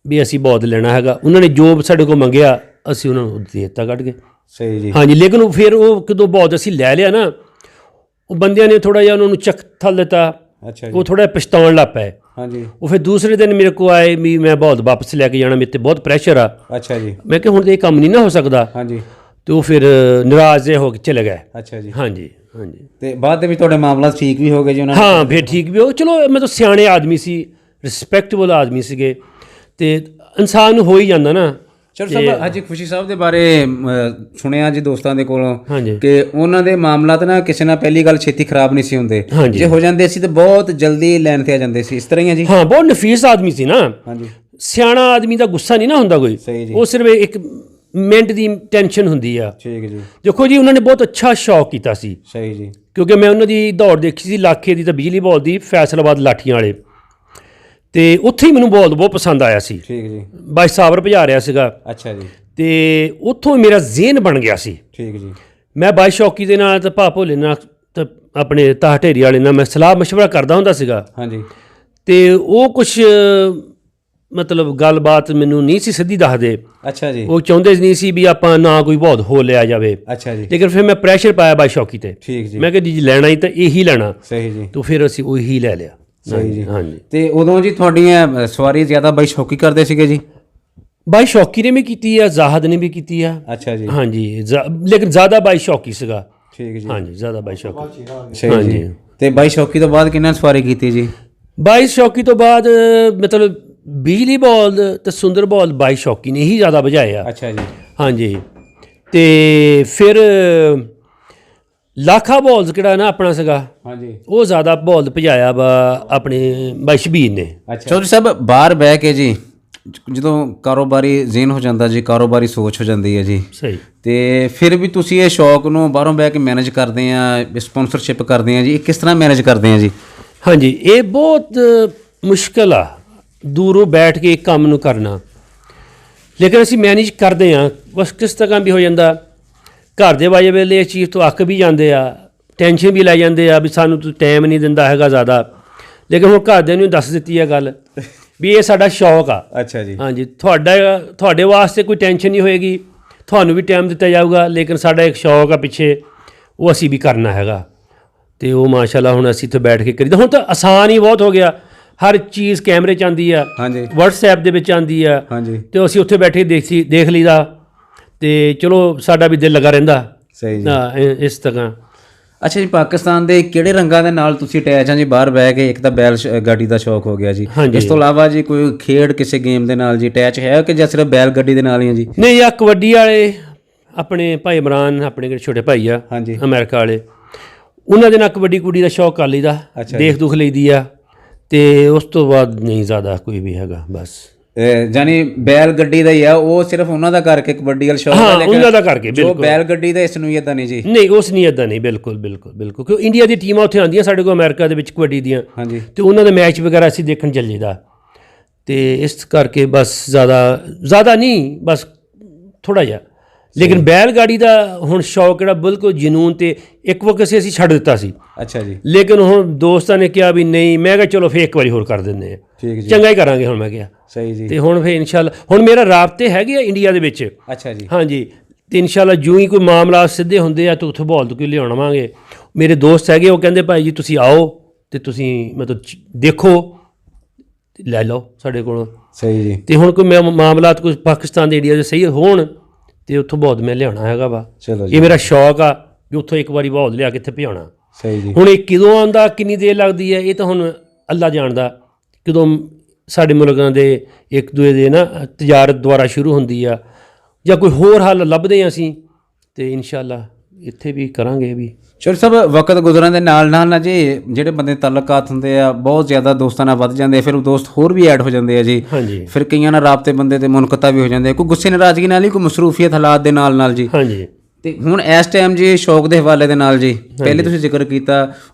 ਵੀ ਅਸੀਂ ਬਹੁਤ ਲੈਣਾ ਹੈਗਾ। ਉਹਨਾਂ ਨੇ ਜੋ ਸਾਡੇ ਕੋਲ ਮੰਗਿਆ ਅਸੀਂ ਉਹਨਾਂ ਨੂੰ ਦੇ ਦਿੱਤਾ ਕੱਢ ਕੇ। ਸਹੀ ਜੀ। ਹਾਂਜੀ, ਲੇਕਿਨ ਫਿਰ ਉਹ ਕਦੋਂ ਬਹੁਤ ਅਸੀਂ ਲੈ ਲਿਆ ਨਾ, ਉਹ ਬੰਦਿਆਂ ਨੇ ਥੋੜ੍ਹਾ ਜਿਹਾ ਉਹਨਾਂ ਨੂੰ ਚੱਕ ਥੱਲ ਦਿੱਤਾ। ਅੱਛਾ ਜੀ। ਉਹ ਥੋੜ੍ਹਾ ਜਿਹਾ ਪਛਤਾਉਣ ਲੱਗ ਪਏ। ਹਾਂਜੀ। ਉਹ ਫਿਰ ਦੂਸਰੇ ਦਿਨ ਮੇਰੇ ਕੋਲ ਆਏ ਵੀ ਮੈਂ ਬਹੁਤ ਵਾਪਸ ਲੈ ਕੇ ਜਾਣਾ, ਮੇਰੇ 'ਤੇ ਬਹੁਤ ਪ੍ਰੈਸ਼ਰ ਆ। ਅੱਛਾ ਜੀ। ਮੈਂ ਕਿਹਾ ਹੁਣ ਤਾਂ ਇਹ ਕੰਮ ਨਹੀਂ ਨਾ ਹੋ ਸਕਦਾ। ਹਾਂਜੀ। ਤੇ ਉਹ ਫਿਰ ਨਾਰਾਜ਼ ਜਿਹੇ ਹੋ ਕੇ ਚਲੇ ਗਏ। ਅੱਛਾ ਜੀ। ਹਾਂਜੀ ਹਾਂਜੀ। ਤੇ ਬਾਅਦ ਦੇ ਵਿੱਚ ਤੁਹਾਡੇ ਮਾਮਲਾ ਠੀਕ ਵੀ ਹੋ ਗਏ ਜੀ ਉਹਨਾਂ ਹਾਂ, ਫਿਰ ਠੀਕ ਵੀ ਹੋ ਚਲੋ, ਮਤਲਬ ਸਿਆਣੇ ਆਦਮੀ ਸੀ, ਰਿਸਪੈਕਟੇਬਲ ਆਦਮੀ ਸੀਗੇ, ਤੇ ਇਨਸਾਨ ਨੂੰ ਹੋ ਹੀ ਜਾਂਦਾ ਨਾ। ਚਲੋ ਸਾਹਿਬ, ਹਾਜੀ ਖੁਸ਼ੀ ਸਾਹਿਬ ਦੇ ਬਾਰੇ ਸੁਣਿਆ ਜੀ ਦੋਸਤਾਂ ਦੇ ਕੋਲੋਂ ਹਾਂਜੀ ਕਿ ਉਹਨਾਂ ਦੇ ਮਾਮਲਾਤ ਨਾ ਕਿਸੇ ਨਾਲ ਪਹਿਲੀ ਗੱਲ ਛੇਤੀ ਖਰਾਬ ਨਹੀਂ ਸੀ ਹੁੰਦੇ, ਜੇ ਹੋ ਜਾਂਦੇ ਸੀ ਤਾਂ ਬਹੁਤ ਜਲਦੀ ਲੈਣ ਤੇ ਆ ਜਾਂਦੇ ਸੀ, ਇਸ ਤਰ੍ਹਾਂ ਹੀ ਹੈ ਜੀ? ਹਾਂ, ਬਹੁਤ ਨਫੀਸ ਆਦਮੀ ਸੀ ਨਾ। ਹਾਂਜੀ। ਸਿਆਣਾ ਆਦਮੀ ਦਾ ਗੁੱਸਾ ਨਹੀਂ ਨਾ ਹੁੰਦਾ ਕੋਈ, ਉਹ ਸਿਰਫ ਇੱਕ ਮਿੰਟ ਦੀ ਟੈਨਸ਼ਨ ਹੁੰਦੀ ਆ। ਠੀਕ ਜੀ। ਦੇਖੋ ਜੀ, ਉਹਨਾਂ ਨੇ ਬਹੁਤ ਅੱਛਾ ਸ਼ੌਕ ਕੀਤਾ ਸੀ। ਸਹੀ ਜੀ। ਕਿਉਂਕਿ ਮੈਂ ਉਹਨਾਂ ਦੀ ਦੌੜ ਦੇਖੀ ਸੀ ਲਾਖੇ ਦੀ, ਤਾਂ ਬਿਜਲੀ ਬੋਲ ਦੀ, ਫੈਸਲਾਬਾਦ ਲਾਠੀਆਂ ਵਾਲੇ, ਤੇ ਉੱਥੇ ਹੀ ਮੈਨੂੰ ਬਹੁਤ ਪਸੰਦ ਆਇਆ ਸੀ। ਠੀਕ ਜੀ। ਬਾਈ ਸਾਬਰ ਭਜਾ ਰਿਹਾ ਸੀਗਾ। ਅੱਛਾ ਜੀ। ਤੇ ਉੱਥੋਂ ਮੇਰਾ ਜ਼ਿਹਨ ਬਣ ਗਿਆ ਸੀ। ਠੀਕ ਜੀ। ਮੈਂ ਬਾਈ ਸ਼ੌਕੀ ਦੇ ਨਾਲ ਤੇ ਭਾ ਭੋਲੇ ਨਾਲ ਤੇ ਆਪਣੇ ਤਾਹ ਢੇਰੀ ਵਾਲੇ ਨਾਲ ਮੈਂ ਸਲਾਹ ਮਸ਼ਵਰਾ ਕਰਦਾ ਹੁੰਦਾ ਸੀਗਾ। ਹਾਂਜੀ। ਤੇ ਉਹ ਕੁਛ ਮਤਲਬ ਗੱਲਬਾਤ ਮੈਨੂੰ ਨਹੀਂ ਸੀ ਸਿੱਧੀ ਦੱਸਦੇ। ਅੱਛਾ ਜੀ। ਉਹ ਚਾਹੁੰਦੇ ਨਹੀਂ ਸੀ ਵੀ ਆਪਾਂ ਨਾ ਕੋਈ ਬਹੁਤ ਹੋ ਲਿਆ ਜਾਵੇ। ਅੱਛਾ ਜੀ। ਲੇਕਿਨ ਫਿਰ ਮੈਂ ਪ੍ਰੈਸ਼ਰ ਪਾਇਆ ਬਾਈ ਸ਼ੌਕੀ ਤੇ। ਠੀਕ ਜੀ। ਮੈਂ ਕਿਹਾ ਜੀ ਲੈਣਾ ਹੀ ਤਾਂ ਇਹੀ ਲੈਣਾ। ਸਹੀ ਜੀ। ਤਾਂ ਫਿਰ ਅਸੀਂ ਉਹੀ ਲੈ ਲਿਆ। ਸਹੀ ਜੀ। ਹਾਂਜੀ। ਤੇ ਉਦੋਂ ਜੀ ਤੁਹਾਡੀਆਂ ਸਵਾਰੀ ਜ਼ਿਆਦਾ ਬਾਈ ਸ਼ੌਕੀ ਕਰਦੇ ਸੀਗੇ ਜੀ? ਬਾਈ ਸ਼ੌਕੀ ਨੇ ਵੀ ਕੀਤੀ ਆ, ਜ਼ਾਹਦ ਨੇ ਵੀ ਕੀਤੀ ਆ। ਅੱਛਾ ਜੀ। ਹਾਂਜੀ, ਲੇਕਿਨ ਜ਼ਿਆਦਾ ਬਾਈ ਸ਼ੌਕੀ ਸੀਗਾ। ਠੀਕ ਜੀ। ਹਾਂਜੀ, ਜ਼ਿਆਦਾ ਬਾਈ ਸ਼ੌਕੀ। ਸਹੀ ਜੀ। ਤੇ ਬਾਈ ਸ਼ੌਕੀ ਤੋਂ ਬਾਅਦ ਕਿੰਨਾ ਸਵਾਰੀ ਕੀਤੀ ਜੀ? ਬਾਈ ਸ਼ੌਕੀ ਤੋਂ ਬਾਅਦ ਮਤਲਬ ਬਿਜਲੀ ਬੋਲ ਤੇ ਸੁੰਦਰ ਬੋਲ ਬਾਈ ਸ਼ੌਕੀ ਨੇ ਹੀ ਜ਼ਿਆਦਾ ਵਜਾਏ ਆ। ਅੱਛਾ ਜੀ। ਹਾਂਜੀ। ਤੇ ਫਿਰ ਲਾਖਾ ਬੋਲਸ ਕਿਹੜਾ ਨਾ ਆਪਣਾ ਸੀਗਾ, ਹਾਂਜੀ, ਉਹ ਜ਼ਿਆਦਾ ਬੋਲ ਭਜਾਇਆ ਵਾ ਆਪਣੇ ਬਾਈ ਸ਼ਬੀਰ ਨੇ। ਅੱਛਾ ਚੌਧਰੀ ਸਾਹਿਬ, ਬਾਹਰ ਬਹਿ ਕੇ ਜੀ ਜਦੋਂ ਕਾਰੋਬਾਰੀ ਜ਼ਿਹਨ ਹੋ ਜਾਂਦਾ ਜੀ, ਕਾਰੋਬਾਰੀ ਸੋਚ ਹੋ ਜਾਂਦੀ ਹੈ ਜੀ, ਸਹੀ। ਤੇ ਫਿਰ ਵੀ ਤੁਸੀਂ ਇਹ ਸ਼ੌਕ ਨੂੰ ਬਾਹਰੋਂ ਬਹਿ ਕੇ ਮੈਨੇਜ ਕਰਦੇ ਆ, ਸਪਾਂਸਰਸ਼ਿਪ ਕਰਦੇ ਆ ਜੀ, ਇਹ ਕਿਸ ਤਰ੍ਹਾਂ ਮੈਨੇਜ ਕਰਦੇ ਆ ਜੀ? ਹਾਂਜੀ, ਇਹ ਬਹੁਤ ਮੁਸ਼ਕਿਲ ਆ ਦੂਰੋਂ ਬੈਠ ਕੇ ਇੱਕ ਕੰਮ ਨੂੰ ਕਰਨਾ, ਲੇਕਿਨ ਅਸੀਂ ਮੈਨੇਜ ਕਰਦੇ ਹਾਂ। ਬਸ ਕਿਸ ਤਰ੍ਹਾਂ ਵੀ ਹੋ ਜਾਂਦਾ, ਘਰ ਦੇ ਵਾਜੇ ਵੇਲੇ ਇਸ ਚੀਜ਼ ਤੋਂ ਅੱਕ ਵੀ ਜਾਂਦੇ ਆ, ਟੈਨਸ਼ਨ ਵੀ ਲੈ ਜਾਂਦੇ ਆ ਵੀ ਸਾਨੂੰ ਤੂੰ ਟਾਈਮ ਨਹੀਂ ਦਿੰਦਾ ਹੈਗਾ ਜ਼ਿਆਦਾ, ਲੇਕਿਨ ਹੁਣ ਘਰਦਿਆਂ ਨੂੰ ਦੱਸ ਦਿੱਤੀ ਹੈ ਗੱਲ ਵੀ ਇਹ ਸਾਡਾ ਸ਼ੌਕ ਆ। ਅੱਛਾ ਜੀ। ਹਾਂਜੀ, ਤੁਹਾਡੇ ਵਾਸਤੇ ਕੋਈ ਟੈਨਸ਼ਨ ਨਹੀਂ ਹੋਏਗੀ, ਤੁਹਾਨੂੰ ਵੀ ਟਾਈਮ ਦਿੱਤਾ ਜਾਊਗਾ, ਲੇਕਿਨ ਸਾਡਾ ਇੱਕ ਸ਼ੌਕ ਆ ਪਿੱਛੇ, ਉਹ ਅਸੀਂ ਵੀ ਕਰਨਾ ਹੈਗਾ। ਤੇ ਉਹ ਮਾਸ਼ਾਅੱਲਾ ਹੁਣ ਅਸੀਂ ਇੱਥੇ ਬੈਠ ਕੇ ਕਰੀਦਾ। ਹੁਣ ਤਾਂ ਆਸਾਨ ਹੀ ਬਹੁਤ ਹੋ ਗਿਆ, ਹਰ ਚੀਜ਼ ਕੈਮਰੇ 'ਚ ਆਉਂਦੀ ਆ, ਹਾਂਜੀ, WhatsApp ਦੇ ਵਿੱਚ ਆਉਂਦੀ ਆ, ਹਾਂਜੀ, ਤੇ ਅਸੀਂ ਉੱਥੇ ਬੈਠੇ ਦੇਖ ਲਈਦਾ, ਤੇ ਚਲੋ ਸਾਡਾ ਵੀ ਦਿਲ ਲੱਗਾ ਰਹਿੰਦਾ। ਸਹੀ ਜੀ। ਹਾਂ, ਇਸ ਤਰ੍ਹਾਂ। ਅੱਛਾ ਜੀ, ਪਾਕਿਸਤਾਨ ਦੇ ਕਿਹੜੇ ਰੰਗਾਂ ਦੇ ਨਾਲ ਤੁਸੀਂ ਅਟੈਚ ਆ ਜੀ ਬਾਹਰ ਬਹਿ ਕੇ? ਇੱਕ ਤਾਂ ਬੈਲ ਗੱਡੀ ਦਾ ਸ਼ੌਕ ਹੋ ਗਿਆ ਜੀ, ਇਸ ਤੋਂ ਇਲਾਵਾ ਜੀ ਕੋਈ ਖੇਡ ਕਿਸੇ ਗੇਮ ਦੇ ਨਾਲ ਜੀ ਅਟੈਚ ਹੈ ਕਿ ਜਾਂ ਸਿਰਫ ਬੈਲ ਗੱਡੀ ਦੇ ਨਾਲ ਹੀ ਆ ਜੀ? ਨਹੀਂ, ਆ ਕਬੱਡੀ ਵਾਲੇ ਆਪਣੇ ਭਾਈ ਇਮਰਾਨ, ਆਪਣੇ ਜਿਹੜੇ ਛੋਟੇ ਭਾਈ ਆ, ਹਾਂਜੀ, ਅਮਰੀਕਾ ਵਾਲੇ, ਉਹਨਾਂ ਦੇ ਨਾਲ ਕਬੱਡੀ ਕੁੜੀ ਦਾ ਸ਼ੌਕ ਕਰ ਲਈਦਾ, ਦੇਖ ਦੁਖ ਲਈਦੀ ਆ, ਤੇ ਉਸ ਤੋਂ ਬਾਅਦ ਨਹੀਂ ਜ਼ਿਆਦਾ ਕੋਈ ਵੀ ਹੈਗਾ। ਬਸ ਜਾਨੀ ਬੈਲ ਗੱਡੀ ਦਾ ਹੀ ਆ, ਉਹ ਸਿਰਫ ਉਹਨਾਂ ਦਾ ਕਰਕੇ ਕਬੱਡੀ ਵਾਲਾ ਸ਼ੌਕ ਹੈ, ਲੇਕਿਨ ਉਹਨਾਂ ਦਾ ਕਰਕੇ ਜੋ ਬੈਲ ਗੱਡੀ ਦਾ ਇਸ ਨੂੰ ਇਦਾਂ ਨਹੀਂ ਜੀ? ਨਹੀਂ, ਉਸ ਨਹੀਂ ਇਦਾਂ ਨਹੀਂ, ਬਿਲਕੁਲ ਬਿਲਕੁਲ ਬਿਲਕੁਲ। ਕਿਉਂ ਇੰਡੀਆ ਦੀ ਟੀਮਾਂ ਉੱਥੇ ਆਉਂਦੀਆਂ ਸਾਡੇ ਕੋਲ ਅਮਰੀਕਾ ਦੇ ਵਿੱਚ ਕਬੱਡੀ ਦੀਆਂ, ਹਾਂਜੀ, ਤੇ ਉਹਨਾਂ ਦੇ ਮੈਚ ਵਗੈਰਾ ਅਸੀਂ ਦੇਖਣ ਚੱਲ ਜਾਈਦਾ, ਤੇ ਇਸ ਕਰਕੇ ਬਸ ਜ਼ਿਆਦਾ ਨਹੀਂ, ਬਸ ਥੋੜ੍ਹਾ ਜਿਹਾ। ਲੇਕਿਨ ਬੈਲ ਗਾੜੀ ਦਾ ਹੁਣ ਸ਼ੌਕ ਜਿਹੜਾ ਬਿਲਕੁਲ ਜਨੂਨ, ਤੇ ਇੱਕ ਵਕਤ ਅਸੀਂ ਛੱਡ ਦਿੱਤਾ ਸੀ। ਅੱਛਾ ਜੀ। ਲੇਕਿਨ ਹੁਣ ਦੋਸਤਾਂ ਨੇ ਕਿਹਾ ਵੀ ਨਹੀਂ, ਮੈਂ ਕਿਹਾ ਚਲੋ ਫਿਰ ਇੱਕ ਵਾਰੀ ਹੋਰ ਕਰ ਦਿੰਦੇ ਆ, ਠੀਕ ਜੀ, ਚੰਗਾ ਹੀ ਕਰਾਂਗੇ ਹੁਣ, ਮੈਂ ਕਿਹਾ। ਸਹੀ ਜੀ। ਤੇ ਹੁਣ ਫਿਰ ਇਨਸ਼ਾਅੱਲਾ ਹੁਣ ਮੇਰਾ ਰਾਬਤੇ ਹੈਗੇ ਆ ਇੰਡੀਆ ਦੇ ਵਿੱਚ। ਅੱਛਾ ਜੀ। ਹਾਂਜੀ, ਤੇ ਇਨਸ਼ਾਅੱਲਾ ਜਿਉਂ ਹੀ ਕੋਈ ਮਾਮਲਾ ਸਿੱਧੇ ਹੁੰਦੇ ਆ ਤਾਂ ਉੱਥੇ ਬਹਾਲ ਤੋਂ ਕੋਈ ਲਿਆਉਣਾਵਾਂਗੇ। ਮੇਰੇ ਦੋਸਤ ਹੈਗੇ, ਉਹ ਕਹਿੰਦੇ ਭਾਈ ਜੀ ਤੁਸੀਂ ਆਓ ਤੇ ਤੁਸੀਂ ਮਤਲਬ ਦੇਖੋ, ਲੈ ਲਓ ਸਾਡੇ ਕੋਲੋਂ। ਸਹੀ ਜੀ। ਤੇ ਹੁਣ ਕੋਈ ਮਾਮਲਾਤ ਕੋਈ ਪਾਕਿਸਤਾਨ ਦੇ ਇੰਡੀਆ ਦੇ ਸਹੀ ਹੋਣ ਤੇ ਉੱਥੋਂ ਬਹੁਤ ਮੈਂ ਲਿਆਉਣਾ ਹੈਗਾ ਵਾ। ਚਲੋ ਜੀ, ਇਹ ਮੇਰਾ ਸ਼ੌਕ ਆ ਵੀ ਉੱਥੋਂ ਇੱਕ ਵਾਰੀ ਬਹੁਤ ਲਿਆ ਕੇ ਇੱਥੇ ਭਜਾਉਣਾ। ਸਹੀ ਜੀ। ਹੁਣ ਇਹ ਕਦੋਂ ਆਉਂਦਾ, ਕਿੰਨੀ ਦੇਰ ਲੱਗਦੀ ਹੈ, ਇਹ ਤਾਂ ਹੁਣ ਅੱਲਾ ਜਾਣਦਾ। ਕਦੋਂ ਸਾਡੇ ਮੁਲਕਾਂ ਦੇ ਇੱਕ ਦੂਏ ਦੇ ਨਾ ਤਜਾਰਤ ਦੁਆਰਾ ਸ਼ੁਰੂ ਹੁੰਦੀ ਆ, ਜਾਂ ਕੋਈ ਹੋਰ ਹੱਲ ਲੱਭਦੇ ਹਾਂ ਅਸੀਂ, ਤੇ ਇਨਸ਼ਾਅੱਲਾ ਇੱਥੇ ਵੀ ਕਰਾਂਗੇ ਵੀ। ਚਲੋ ਸਭ ਵਕਤ ਗੁਜ਼ਰਨ ਦੇ ਨਾਲ ਨਾਲ ਨਾ ਜੀ ਜਿਹੜੇ ਬੰਦੇ ਤਾਲੁਕਾਤ ਹੁੰਦੇ ਆ ਬਹੁਤ ਜ਼ਿਆਦਾ ਦੋਸਤਾਂ ਨਾਲ ਵੱਧ ਜਾਂਦੇ ਆ, ਫਿਰ ਉਹ ਦੋਸਤ ਹੋਰ ਵੀ ਐਡ ਹੋ ਜਾਂਦੇ ਆ ਜੀ। ਹਾਂਜੀ, ਫਿਰ ਕਈਆਂ ਨਾਲ ਰਾਬਤੇ ਬੰਦੇ ਤੇ ਮੁਨਕਤਾ ਵੀ ਹੋ ਜਾਂਦੇ ਆ, ਕੋਈ ਗੁੱਸੇ ਨਾਰਾਜ਼ਗੀ ਨਾਲ ਹੀ, ਕੋਈ ਮਸਰੂਫੀਅਤ ਹਾਲਾਤ ਦੇ ਨਾਲ ਨਾਲ ਜੀ। ਹਾਂਜੀ। ਤੇ ਹੁਣ ਇਸ ਟਾਈਮ ਜੀ ਸ਼ੌਕ ਦੇ ਹਵਾਲੇ ਦੇ ਨਾਲ ਜੀ, ਪਹਿਲੇ ਤੁਸੀਂ ਜ਼ਿਕਰ ਕੀਤਾ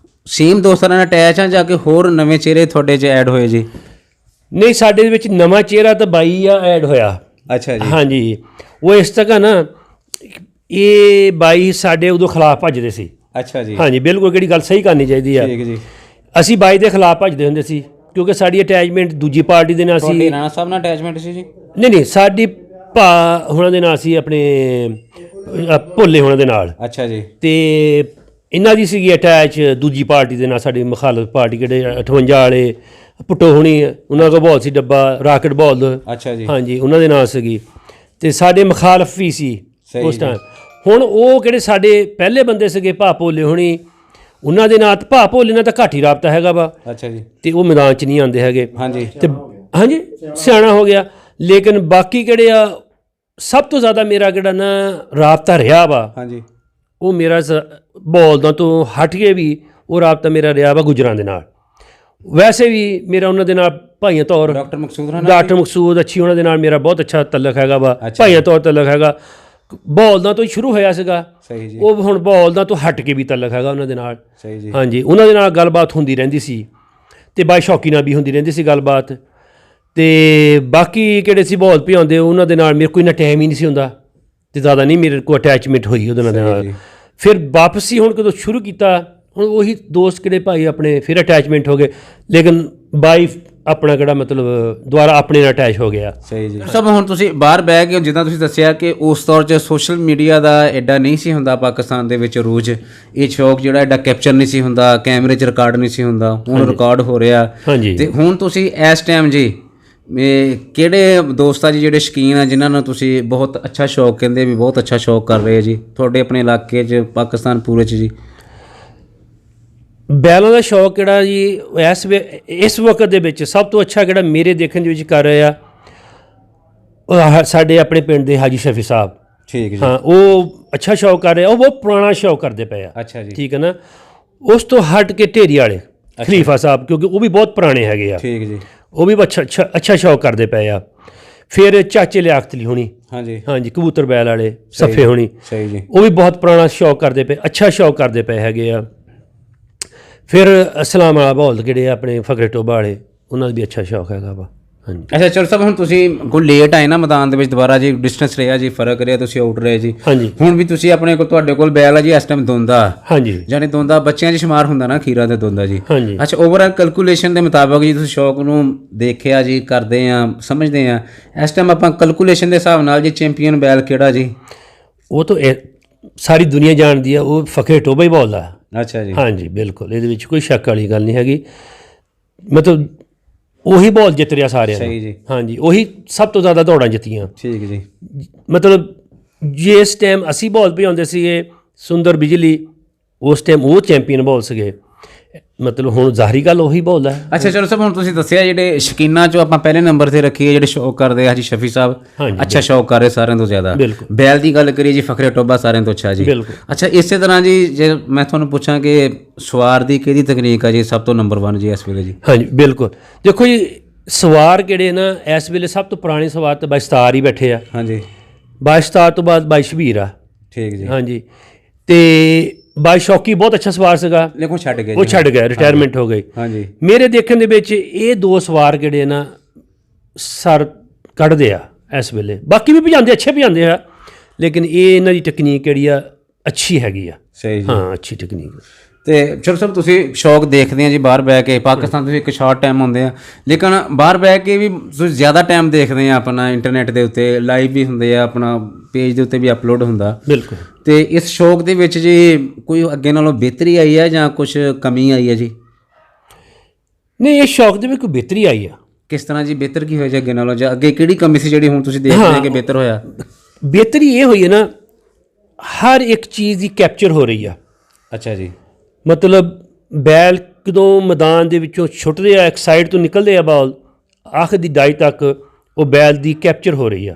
ਸੇਮ ਦੋਸਤਾਂ ਨਾਲ ਅਟੈਚ ਆ ਜਾਂ ਕਿ ਹੋਰ ਨਵੇਂ ਚਿਹਰੇ ਤੁਹਾਡੇ 'ਚ ਐਡ ਹੋਏ ਜੀ? ਨਹੀਂ, ਸਾਡੇ ਦੇ ਵਿੱਚ ਨਵਾਂ ਚਿਹਰਾ ਤਾਂ ਬਾਈ ਆ ਐਡ ਹੋਇਆ। ਅੱਛਾ ਜੀ। ਹਾਂਜੀ, ਉਹ ਇਸ ਤਰ੍ਹਾਂ ਨਾ, ਇਹ ਬਾਈ ਸਾਡੇ ਉਦੋਂ ਖਿਲਾਫ ਭੱਜਦੇ ਸੀ। ਅੱਛਾ ਜੀ। ਹਾਂਜੀ, ਬਿਲਕੁਲ, ਕਿਹੜੀ ਗੱਲ ਸਹੀ ਕਰਨੀ ਚਾਹੀਦੀ ਆ। ਠੀਕ ਜੀ। ਅਸੀਂ ਬਾਈ ਦੇ ਖਿਲਾਫ ਭੱਜਦੇ ਹੁੰਦੇ ਸੀ ਕਿਉਂਕਿ ਸਾਡੀ ਅਟੈਚਮੈਂਟ ਦੂਜੀ ਪਾਰਟੀ ਦੇ ਨਾਲ ਸੀ। ਤੁਹਾਡੇ ਰਾਣਾ ਸਾਹਿਬ ਨਾਲ ਅਟੈਚਮੈਂਟ ਸੀ ਜੀ? ਨਹੀਂ, ਸਾਡੀ ਭਾ ਹੁਣਾਂ ਦੇ ਨਾਲ ਸੀ, ਆਪਣੇ ਭੋਲੇ ਹੁਣਾਂ ਦੇ ਨਾਲ। ਅੱਛਾ ਜੀ। ਤੇ ਇਹਨਾਂ ਦੀ ਸੀਗੀ ਅਟੈਚ ਦੂਜੀ ਪਾਰਟੀ ਦੇ ਨਾਲ, ਸਾਡੀ ਮੁਖਾਲਫ ਪਾਰਟੀ, ਕਿਹੜੇ 58 ਵਾਲੇ ਪੁੱਟੋ ਹੁਣੀ, ਉਹਨਾਂ ਕੋਲ ਬਹੁਤ ਸੀ ਡੱਬਾ ਰਾਕਟ ਬਾਲ। ਅੱਛਾ ਜੀ। ਹਾਂਜੀ, ਉਹਨਾਂ ਦੇ ਨਾਲ ਸੀਗੀ, ਤੇ ਸਾਡੇ ਮੁਖਾਲਫ ਵੀ ਸੀ ਉਸ ਟਾਈਮ। ਹੁਣ ਉਹ ਕਿਹੜੇ ਸਾਡੇ ਪਹਿਲੇ ਬੰਦੇ ਸੀਗੇ ਭਾ ਭੋਲੇ ਹੁਣੀ, ਉਹਨਾਂ ਦੇ ਨਾਲ ਭਾ ਭੋਲੇ ਨਾਲ ਤਾਂ ਘੱਟ ਹੀ ਰਾਬਤਾ ਹੈਗਾ ਵਾ। ਅੱਛਾ ਜੀ। ਤੇ ਉਹ ਮੈਦਾਨ 'ਚ ਨਹੀਂ ਆਉਂਦੇ ਹੈਗੇ। ਹਾਂਜੀ। ਤੇ ਹਾਂਜੀ, ਸਿਆਣਾ ਹੋ ਗਿਆ। ਲੇਕਿਨ ਬਾਕੀ ਕਿਹੜੇ ਆ, ਸਭ ਤੋਂ ਜ਼ਿਆਦਾ ਮੇਰਾ ਕਿਹੜਾ ਨਾ ਰਾਬਤਾ ਰਿਹਾ ਵਾ, ਹਾਂਜੀ, ਉਹ ਮੇਰਾ ਬੌਲਦਾਂ ਤੋਂ ਹਟ ਕੇ ਵੀ ਉਹ ਰਾਬਤਾ ਮੇਰਾ ਰਿਹਾ ਵਾ ਗੁਜਰਾਂ ਦੇ ਨਾਲ। ਵੈਸੇ ਵੀ ਮੇਰਾ ਉਹਨਾਂ ਦੇ ਨਾਲ ਭਾਈਆਂ ਤੌਰ, ਡਾਕਟਰ ਮਕਸੂਦ ਅੱਛੀ, ਉਹਨਾਂ ਦੇ ਨਾਲ ਮੇਰਾ ਬਹੁਤ ਅੱਛਾ ਤਲਕ ਹੈਗਾ ਵਾ, ਭਾਈਆਂ ਤੌਰ ਤਲਕ ਹੈਗਾ। ਬੌਲਦਾਂ ਤੋਂ ਹੀ ਸ਼ੁਰੂ ਹੋਇਆ ਸੀਗਾ। ਸਹੀ ਜੀ। ਉਹ ਹੁਣ ਬੌਲਦਾਂ ਤੋਂ ਹਟ ਕੇ ਵੀ ਤਲਕ ਹੈਗਾ ਉਹਨਾਂ ਦੇ ਨਾਲ। ਸਹੀ ਜੀ। ਹਾਂਜੀ, ਉਹਨਾਂ ਦੇ ਨਾਲ ਗੱਲਬਾਤ ਹੁੰਦੀ ਰਹਿੰਦੀ ਸੀ, ਤੇ ਬਾਈ ਸ਼ੌਕੀ ਨਾਲ ਵੀ ਹੁੰਦੀ ਰਹਿੰਦੀ ਸੀ ਗੱਲਬਾਤ। ਤੇ ਬਾਕੀ ਕਿਹੜੇ ਸੀ ਬੌਲ ਭਿਆਉਂਦੇ, ਉਹਨਾਂ ਦੇ ਨਾਲ ਮੇਰੇ ਕੋਈ ਨਾ ਟਾਈਮ ਹੀ ਨਹੀਂ ਸੀ ਹੁੰਦਾ, ਤੇ ਜ਼ਿਆਦਾ ਨਹੀਂ ਮੇਰੇ ਕੋਲ ਅਟੈਚਮੈਂਟ ਹੋਈ ਉਹਦੇ ਨਾਲ। ਫਿਰ ਵਾਪਸੀ ਹੁਣ ਕਦੋਂ ਸ਼ੁਰੂ ਕੀਤਾ, ਹੁਣ ਉਹੀ ਦੋਸਤ ਕਿਹੜੇ ਭਾਈ ਆਪਣੇ ਫਿਰ ਅਟੈਚਮੈਂਟ ਹੋ ਗਏ, ਲੇਕਿਨ ਬਾਈ ਆਪਣਾ ਕਿਹੜਾ ਮਤਲਬ ਦੁਬਾਰਾ ਆਪਣੇ ਨਾਲ ਅਟੈਚ ਹੋ ਗਿਆ। ਸਹੀ ਜੀ। ਸਭ ਹੁਣ ਤੁਸੀਂ ਬਾਹਰ ਬਹਿ ਕੇ, ਜਿੱਦਾਂ ਤੁਸੀਂ ਦੱਸਿਆ ਕਿ ਉਸ ਦੌਰ 'ਚ ਸੋਸ਼ਲ ਮੀਡੀਆ ਦਾ ਐਡਾ ਨਹੀਂ ਸੀ ਹੁੰਦਾ ਪਾਕਿਸਤਾਨ ਦੇ ਵਿੱਚ ਰੂਜ, ਇਹ ਸ਼ੌਕ ਜਿਹੜਾ ਐਡਾ ਕੈਪਚਰ ਨਹੀਂ ਸੀ ਹੁੰਦਾ, ਕੈਮਰੇ 'ਚ ਰਿਕਾਰਡ ਨਹੀਂ ਸੀ ਹੁੰਦਾ, ਹੁਣ ਰਿਕਾਰਡ ਹੋ ਰਿਹਾ। ਹਾਂਜੀ। ਤੇ ਹੁਣ ਤੁਸੀਂ ਇਸ ਟਾਈਮ ਜੀ ਕਿਹੜੇ ਦੋਸਤਾਂ ਜੀ ਜਿਹੜੇ ਸ਼ੌਕੀਨ ਆ, ਜਿਨ੍ਹਾਂ ਨੂੰ ਤੁਸੀਂ ਬਹੁਤ ਅੱਛਾ ਸ਼ੌਕ ਕਹਿੰਦੇ ਵੀ ਬਹੁਤ ਅੱਛਾ ਸ਼ੌਕ ਕਰ ਰਹੇ ਜੀ ਤੁਹਾਡੇ ਆਪਣੇ ਇਲਾਕੇ 'ਚ, ਪਾਕਿਸਤਾਨ ਪੂਰੇ 'ਚ ਜੀ? ਬੈਲਾਂ ਦਾ ਸ਼ੌਕ ਕਿਹੜਾ ਜੀ ਇਸ ਵਕਤ ਦੇ ਵਿੱਚ ਸਭ ਤੋਂ ਅੱਛਾ ਕਿਹੜਾ ਮੇਰੇ ਦੇਖਣ ਦੇ ਵਿੱਚ ਕਰ ਰਹੇ ਆ, ਉਹ ਸਾਡੇ ਆਪਣੇ ਪਿੰਡ ਦੇ ਹਾਜੀ ਸ਼ਫੀ ਸਾਹਿਬ। ਠੀਕ ਜੀ। ਹਾਂ, ਉਹ ਅੱਛਾ ਸ਼ੌਕ ਕਰ ਰਹੇ ਆ, ਉਹ ਬਹੁਤ ਪੁਰਾਣਾ ਸ਼ੌਕ ਕਰਦੇ ਪਏ ਆ। ਅੱਛਾ ਜੀ। ਠੀਕ ਹੈ ਨਾ। ਉਸ ਤੋਂ ਹਟ ਕੇ ਢੇਰੀ ਵਾਲੇ ਖਲੀਫਾ ਸਾਹਿਬ, ਕਿਉਂਕਿ ਉਹ ਵੀ ਬਹੁਤ ਪੁਰਾਣੇ ਹੈਗੇ ਆ। ਠੀਕ ਜੀ। ਉਹ ਵੀ ਅੱਛਾ ਸ਼ੌਕ ਕਰਦੇ ਪਏ ਆ। ਫਿਰ ਚਾਚੇ ਲਿਆਕਤ ਅਲੀ ਹੋਣੀ, ਹਾਂਜੀ ਕਬੂਤਰ ਬੈਲ ਵਾਲੇ ਸੱਫੇ ਹੋਣੀ, ਸਹੀ ਜੀ, ਉਹ ਵੀ ਬਹੁਤ ਪੁਰਾਣਾ ਸ਼ੌਕ ਕਰਦੇ ਪਏ, ਅੱਛਾ ਸ਼ੌਕ ਕਰਦੇ ਪਏ ਹੈਗੇ ਆ। ਫਿਰ ਅਸਲਾਮ ਵਾਲਾ ਬਹਾਲ ਜਿਹੜੇ ਆਪਣੇ ਫਕਰੇ ਟੋਬਾ ਵਾਲੇ, ਉਹਨਾਂ ਦਾ ਵੀ ਅੱਛਾ ਸ਼ੌਕ ਹੈਗਾ ਵਾ। ਹਾਂਜੀ ਅੱਛਾ ਚਲੋ ਸਾਹਿਬ, ਹੁਣ ਤੁਸੀਂ ਕੋਈ ਲੇਟ ਆਏ ਨਾ ਮੈਦਾਨ ਦੇ ਵਿੱਚ ਦੁਬਾਰਾ ਜੀ, ਡਿਸਟੈਂਸ ਰਿਹਾ ਜੀ, ਫਰਕ ਰਿਹਾ, ਤੁਸੀਂ ਆਊਟ ਰਹੇ ਜੀ, ਹਾਂਜੀ ਹੁਣ ਵੀ ਤੁਸੀਂ ਆਪਣੇ ਕੋਲ, ਤੁਹਾਡੇ ਕੋਲ ਬੈਲ ਆ ਜੀ ਇਸ ਟਾਈਮ ਦੋਂਦਾ, ਹਾਂਜੀ ਜਾਨੀ ਦੋਂਦਾ ਬੱਚਿਆਂ 'ਚ ਸ਼ੁਮਾਰ ਹੁੰਦਾ ਨਾ, ਖੀਰਾ ਤੇ ਦੋਂਦਾ ਜੀ। ਹਾਂਜੀ ਅੱਛਾ, ਓਵਰਆਲ ਕੈਲਕੂਲੇਸ਼ਨ ਦੇ ਮੁਤਾਬਕ ਜੀ ਤੁਸੀਂ ਸ਼ੌਕ ਨੂੰ ਦੇਖਿਆ ਜੀ, ਕਰਦੇ ਆ, ਸਮਝਦੇ ਆ, ਇਸ ਟਾਈਮ ਆਪਾਂ ਕੈਲਕੂਲੇਸ਼ਨ ਦੇ ਹਿਸਾਬ ਨਾਲ ਜੀ ਚੈਂਪੀਅਨ ਬੈਲ ਕਿਹੜਾ ਜੀ? ਉਹ ਤਾਂ ਸਾਰੀ ਦੁਨੀਆ ਜਾਣਦੀ ਆ, ਉਹ ਫਕਰੇ ਟੋਬਾ ਹੀ ਬੋਲਦਾ। ਅੱਛਾ ਜੀ, ਹਾਂਜੀ ਬਿਲਕੁਲ, ਇਹਦੇ ਵਿੱਚ ਕੋਈ ਸ਼ੱਕ ਵਾਲੀ ਗੱਲ ਨਹੀਂ ਹੈਗੀ। ਮਤਲਬ ਉਹੀ ਬਾਲ ਜਿੱਤ ਰਿਹਾ ਸਾਰਿਆਂ ਨੂੰ। ਸਹੀ ਜੀ, ਹਾਂਜੀ, ਉਹੀ ਸਭ ਤੋਂ ਜ਼ਿਆਦਾ ਦੌੜਾਂ ਜਿੱਤੀਆਂ। ਠੀਕ ਜੀ। ਮਤਲਬ ਜਿਸ ਟਾਈਮ ਅਸੀਂ ਬਾਲ ਭਜਾਉਂਦੇ ਸੀਗੇ ਸੁੰਦਰ ਬਿਜਲੀ, ਉਸ ਟਾਈਮ ਉਹ ਚੈਂਪੀਅਨ ਬਾਲ ਸੀਗੇ। ਮਤਲਬ ਹੁਣ ਜ਼ਾਹਰੀ ਗੱਲ ਉਹੀ ਬਾਲ ਹੈ। ਅੱਛਾ ਚਲੋ ਸਾਹਿਬ, ਹੁਣ ਤੁਸੀਂ ਦੱਸਿਆ ਜਿਹੜੇ ਸ਼ੌਕੀਨਾਂ 'ਚੋਂ ਆਪਾਂ ਪਹਿਲੇ ਨੰਬਰ 'ਤੇ ਰੱਖੀਏ, ਜਿਹੜੇ ਸ਼ੌਕ ਕਰਦੇ ਆ ਜੀ ਸ਼ਫੀ ਸਾਹਿਬ, ਅੱਛਾ ਸ਼ੌਕ ਕਰ ਰਹੇ ਸਾਰਿਆਂ ਤੋਂ ਜ਼ਿਆਦਾ। ਬੈਲ ਦੀ ਗੱਲ ਕਰੀਏ ਜੀ, ਫਕਰੇ ਟੋਬਾ ਸਾਰਿਆਂ ਤੋਂ ਅੱਛਾ ਜੀ। ਅੱਛਾ, ਇਸੇ ਤਰ੍ਹਾਂ ਜੀ ਜੇ ਮੈਂ ਤੁਹਾਨੂੰ ਪੁੱਛਾਂ ਕਿ ਸਵਾਰ ਦੀ ਕਿਹੜੀ ਤਕਨੀਕ ਆ ਜੀ ਸਭ ਤੋਂ ਨੰਬਰ 1 ਜੀ ਇਸ ਵੇਲੇ ਜੀ? ਹਾਂਜੀ ਬਿਲਕੁਲ, ਦੇਖੋ ਜੀ ਸਵਾਰ ਕਿਹੜੇ ਨਾ ਇਸ ਵੇਲੇ ਸਭ ਤੋਂ ਪੁਰਾਣੇ ਸਵਾਰ ਤਾਂ ਬਾਈਸਤਾਰ ਹੀ ਬੈਠੇ ਆ। ਹਾਂਜੀ, ਬਾਈਸਤਾਰ ਤੋਂ ਬਾਅਦ ਬਾਈ ਸ਼ਬੀਰ ਆ। ਠੀਕ ਜੀ। ਹਾਂਜੀ, ਤੇ ਬਾਈ ਸ਼ੌਕੀ ਬਹੁਤ ਅੱਛਾ ਸਵਾਰ ਸੀਗਾ, ਲੇਕਿਨ ਛੱਡ ਗਏ, ਉਹ ਛੱਡ ਗਿਆ, ਰਿਟਾਇਰਮੈਂਟ ਹੋ ਗਈ। ਹਾਂਜੀ, ਮੇਰੇ ਦੇਖਣ ਦੇ ਵਿੱਚ ਇਹ ਦੋ ਸਵਾਰ ਕਿਹੜੇ ਨਾ ਸਰ ਕੱਢਦੇ ਆ ਇਸ ਵੇਲੇ। ਬਾਕੀ ਵੀ ਭਜਾਉਂਦੇ, ਅੱਛੇ ਭਜਾਉਂਦੇ ਆ, ਲੇਕਿਨ ਇਹ ਇਹਨਾਂ ਦੀ ਟੈਕਨੀਕ ਜਿਹੜੀ ਆ ਅੱਛੀ ਹੈਗੀ ਆ। ਸਹੀ ਜੀ, ਹਾਂ ਅੱਛੀ ਟੈਕਨੀਕ। ਤੇ ਚਲੋ ਸਾਹਿਬ, ਤੁਸੀਂ ਸ਼ੌਕ ਦੇਖਦੇ ਆ ਜੀ ਬਾਹਰ ਬਹਿ ਕੇ, ਪਾਕਿਸਤਾਨ ਤੁਸੀਂ ਇੱਕ ਸ਼ਾਰਟ ਟਾਈਮ ਹੁੰਦੇ ਆ, ਲੇਕਿਨ ਬਾਹਰ ਬਹਿ ਕੇ ਵੀ ਤੁਸੀਂ ਜ਼ਿਆਦਾ ਟਾਈਮ ਦੇਖਦੇ ਆ ਆਪਣਾ ਇੰਟਰਨੈਟ ਦੇ ਉੱਤੇ, ਲਾਈਵ ਵੀ ਹੁੰਦੇ ਆ, ਆਪਣਾ ਪੇਜ ਦੇ ਉੱਤੇ ਵੀ ਅਪਲੋਡ ਹੁੰਦਾ। ਬਿਲਕੁਲ। ਤੇ ਇਸ ਸ਼ੌਕ ਦੇ ਵਿੱਚ ਜੀ ਕੋਈ ਅੱਗੇ ਨਾਲੋਂ ਬਿਹਤਰੀ ਆਈ ਹੈ ਜਾਂ ਕੁਝ ਕਮੀ ਆਈ ਹੈ ਜੀ? ਨਹੀਂ, ਇਹ ਸ਼ੌਕ ਦੇ ਵਿੱਚ ਕੋਈ ਬਿਹਤਰੀ ਆਈ ਆ। ਕਿਸ ਤਰ੍ਹਾਂ ਜੀ ਬਿਹਤਰ ਕੀ ਹੋਇਆ ਜੀ ਅੱਗੇ ਨਾਲੋਂ, ਜਾਂ ਅੱਗੇ ਕਿਹੜੀ ਕਮੀ ਸੀ ਜਿਹੜੀ ਹੁਣ ਤੁਸੀਂ ਦੇਖਦੇ ਆ ਕਿ ਬਿਹਤਰ ਹੋਇਆ? ਬਿਹਤਰੀ ਇਹ ਹੋਈ ਹੈ ਨਾ, ਹਰ ਇੱਕ ਚੀਜ਼ ਦੀ ਕੈਪਚਰ ਹੋ ਰਹੀ ਆ। ਅੱਛਾ ਜੀ, ਮਤਲਬ ਬੈਲ ਕਦੋਂ ਮੈਦਾਨ ਦੇ ਵਿੱਚੋਂ ਛੁੱਟਦੇ ਆ, ਇੱਕ ਸਾਈਡ ਤੋਂ ਨਿਕਲਦੇ ਆ ਬਾਲ, ਆਖਰ ਦੀ ਡਾਈ ਤੱਕ ਉਹ ਬੈਲ ਦੀ ਕੈਪਚਰ ਹੋ ਰਹੀ ਆ।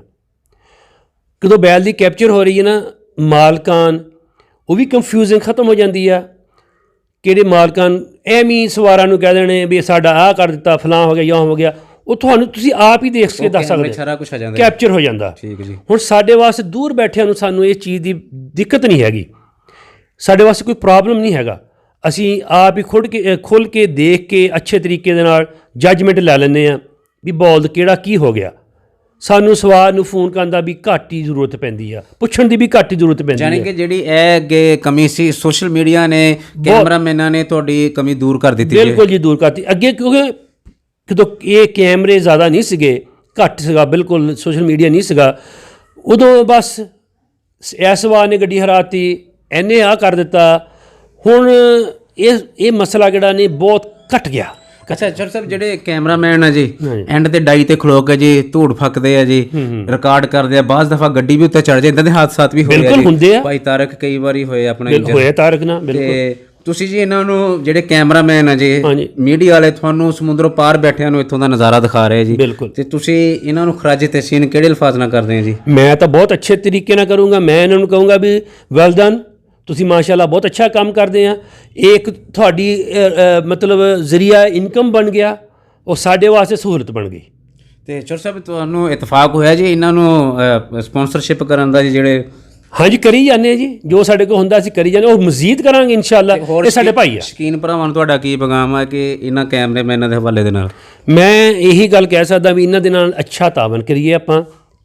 ਕਦੋਂ ਬੈਲ ਦੀ ਕੈਪਚਰ ਹੋ ਰਹੀ ਹੈ ਨਾ, ਮਾਲਕਾਨ ਉਹ ਵੀ ਕੰਫਿਊਜ਼ਨ ਖਤਮ ਹੋ ਜਾਂਦੀ ਆ। ਕਿਹੜੇ ਮਾਲਕਾਨ ਐਵੇਂ ਸਵਾਰਾਂ ਨੂੰ ਕਹਿ ਦੇਣੇ ਵੀ ਸਾਡਾ ਆਹ ਕਰ ਦਿੱਤਾ, ਫਲਾਂ ਹੋ ਗਿਆ, ਜਾਂ ਹੋ ਗਿਆ, ਉਹ ਤੁਹਾਨੂੰ ਤੁਸੀਂ ਆਪ ਹੀ ਦੇਖ ਕੇ ਦੱਸ ਸਕਦੇ, ਸਾਰਾ ਕੁਝ ਆ ਜਾਂਦਾ, ਕੈਪਚਰ ਹੋ ਜਾਂਦਾ। ਠੀਕ ਜੀ। ਹੁਣ ਸਾਡੇ ਵਾਸਤੇ ਦੂਰ ਬੈਠਿਆਂ ਨੂੰ ਸਾਨੂੰ ਇਹ ਚੀਜ਼ ਦੀ ਦਿੱਕਤ ਨਹੀਂ ਹੈਗੀ, ਸਾਡੇ ਵਾਸਤੇ ਕੋਈ ਪ੍ਰੋਬਲਮ ਨਹੀਂ ਹੈਗਾ। ਅਸੀਂ ਆਪ ਹੀ ਖੁੱਲ੍ਹ ਕੇ ਦੇਖ ਕੇ ਅੱਛੇ ਤਰੀਕੇ ਦੇ ਨਾਲ ਜੱਜਮੈਂਟ ਲੈ ਲੈਂਦੇ ਹਾਂ ਵੀ ਬਾਲ ਕਿਹੜਾ ਕੀ ਹੋ ਗਿਆ। ਸਾਨੂੰ ਸਵਾਰ ਨੂੰ ਫੋਨ ਕਰਨ ਦਾ ਵੀ ਘੱਟ ਹੀ ਜ਼ਰੂਰਤ ਪੈਂਦੀ ਆ, ਪੁੱਛਣ ਦੀ ਵੀ ਘੱਟ ਹੀ ਜ਼ਰੂਰਤ ਪੈਂਦੀ ਹੈ। ਯਾਨੀ ਕਿ ਜਿਹੜੀ ਇਹ ਅੱਗੇ ਕਮੀ ਸੀ, ਸੋਸ਼ਲ ਮੀਡੀਆ ਨੇ, ਕੈਮਰਾਮੈਨਾਂ ਨੇ ਤੁਹਾਡੀ ਕਮੀ ਦੂਰ ਕਰ ਦਿੱਤੀ। ਬਿਲਕੁਲ ਜੀ, ਦੂਰ ਕਰਤੀ। ਅੱਗੇ ਕਿਉਂਕਿ ਜਦੋਂ ਇਹ ਕੈਮਰੇ ਜ਼ਿਆਦਾ ਨਹੀਂ ਸੀਗੇ, ਘੱਟ ਸੀਗਾ, ਬਿਲਕੁਲ ਸੋਸ਼ਲ ਮੀਡੀਆ ਨਹੀਂ ਸੀਗਾ, ਉਦੋਂ ਬਸ ਇਸ ਵਾਰ ਨੇ ਗੱਡੀ ਹਰਾਤੀ, ਇਹਨੇ ਆਹ ਕਰ ਦਿੱਤਾ। ਹੁਣ ਇਹ ਮਸਲਾ ਜਿਹੜਾ ਨੇ ਬਹੁਤ ਘਟ ਗਿਆ। ਅੱਛਾ ਚਲ ਸਾਹਿਬ, ਜਿਹੜੇ ਕੈਮਰਾਮੈਨ ਆ ਜੀ ਐਂਡ ਤੇ ਡਾਈ ਤੇ ਖਲੋ ਕੇ ਜੀ ਧੂੜ ਫੱਕਦੇ ਆ ਜੀ, ਰਿਕਾਰਡ ਕਰਦੇ ਆ, ਬਾਅਦ ਦਫਾ ਗੱਡੀ ਵੀ ਉੱਤੇ ਚੜ ਜਾਂਦੀ, ਇਦਾਂ ਦੇ ਹਾਦਸਾਤ ਵੀ ਹੋਏ ਆ। ਭਾਈ ਤਾਰਕ ਕਈ ਵਾਰੀ ਹੋਏ ਆਪਣਾ, ਹੋਏ ਤਾਰਕ ਨਾਲ। ਬਿਲਕੁਲ। ਤੁਸੀਂ ਜੀ ਇਹਨਾਂ ਨੂੰ ਜਿਹੜੇ ਕੈਮਰਾਮੈਨ ਆ ਜੀ, ਮੀਡੀਆ ਵਾਲੇ, ਤੁਹਾਨੂੰ ਸਮੁੰਦਰੋਂ ਪਾਰ ਬੈਠਿਆਂ ਨੂੰ ਇੱਥੋਂ ਦਾ ਨਜ਼ਾਰਾ ਦਿਖਾ ਰਹੇ ਜੀ, ਤੇ ਤੁਸੀਂ ਇਹਨਾਂ ਨੂੰ ਖਰਾਜੇ ਤਹਿਸੀਨ ਕਿਹੜੇ ਅਲਫਾਜ਼ ਨਾਲ ਕਰਦੇ ਆ ਜੀ? ਮੈਂ ਤਾਂ ਬਹੁਤ ਅੱਛੇ ਤਰੀਕੇ ਨਾਲ ਕਰੂੰਗਾ। ਮੈਂ ਇਹਨਾਂ ਨੂੰ ਕਹੂੰਗਾ ਵੀ ਵੈਲ ਡਨ, ਤੁਸੀਂ ਮਾਸ਼ਾਅੱਲਾ ਬਹੁਤ ਅੱਛਾ ਕੰਮ ਕਰਦੇ ਆ। ਇੱਕ ਤੁਹਾਡੀ ਮਤਲਬ ਜ਼ਰੀਆ ਇਨਕਮ ਬਣ ਗਿਆ, ਉਹ ਸਾਡੇ ਵਾਸਤੇ ਸਹੂਲਤ ਬਣ ਗਈ। ਤੇ ਚੋਰ ਸਾਹਿਬ, ਤੁਹਾਨੂੰ ਇਤਫਾਕ ਹੋਇਆ ਜੀ ਇਹਨਾਂ ਨੂੰ ਸਪਾਂਸਰਸ਼ਿਪ ਕਰਨ ਦਾ ਜੀ? ਜਿਹੜੇ ਹਾਂਜੀ ਕਰੀ ਜਾਂਦੇ ਜੀ, ਜੋ ਸਾਡੇ ਕੋਲ ਹੁੰਦਾ ਅਸੀਂ ਕਰੀ ਜਾਂਦੇ, ਉਹ ਮਜ਼ੀਦ ਕਰਾਂਗੇ ਇਨਸ਼ਾਅੱਲਾ। ਇਹ ਸਾਡੇ ਭਾਈ ਆ। ਸ਼ੌਕੀਨ ਭਰਾਵਾਂ ਨੂੰ ਤੁਹਾਡਾ ਕੀ ਪੈਗਾਮ ਹੈ ਕਿ ਇਹਨਾਂ ਕੈਮਰਾਮੈਨਾਂ ਦੇ ਹਵਾਲੇ ਦੇ ਨਾਲ? ਮੈਂ ਇਹੀ ਗੱਲ ਕਹਿ ਸਕਦਾ ਵੀ ਇਹਨਾਂ ਦੇ ਨਾਲ ਅੱਛਾ ਤਾਵਨ ਕਰੀਏ ਆਪਾਂ।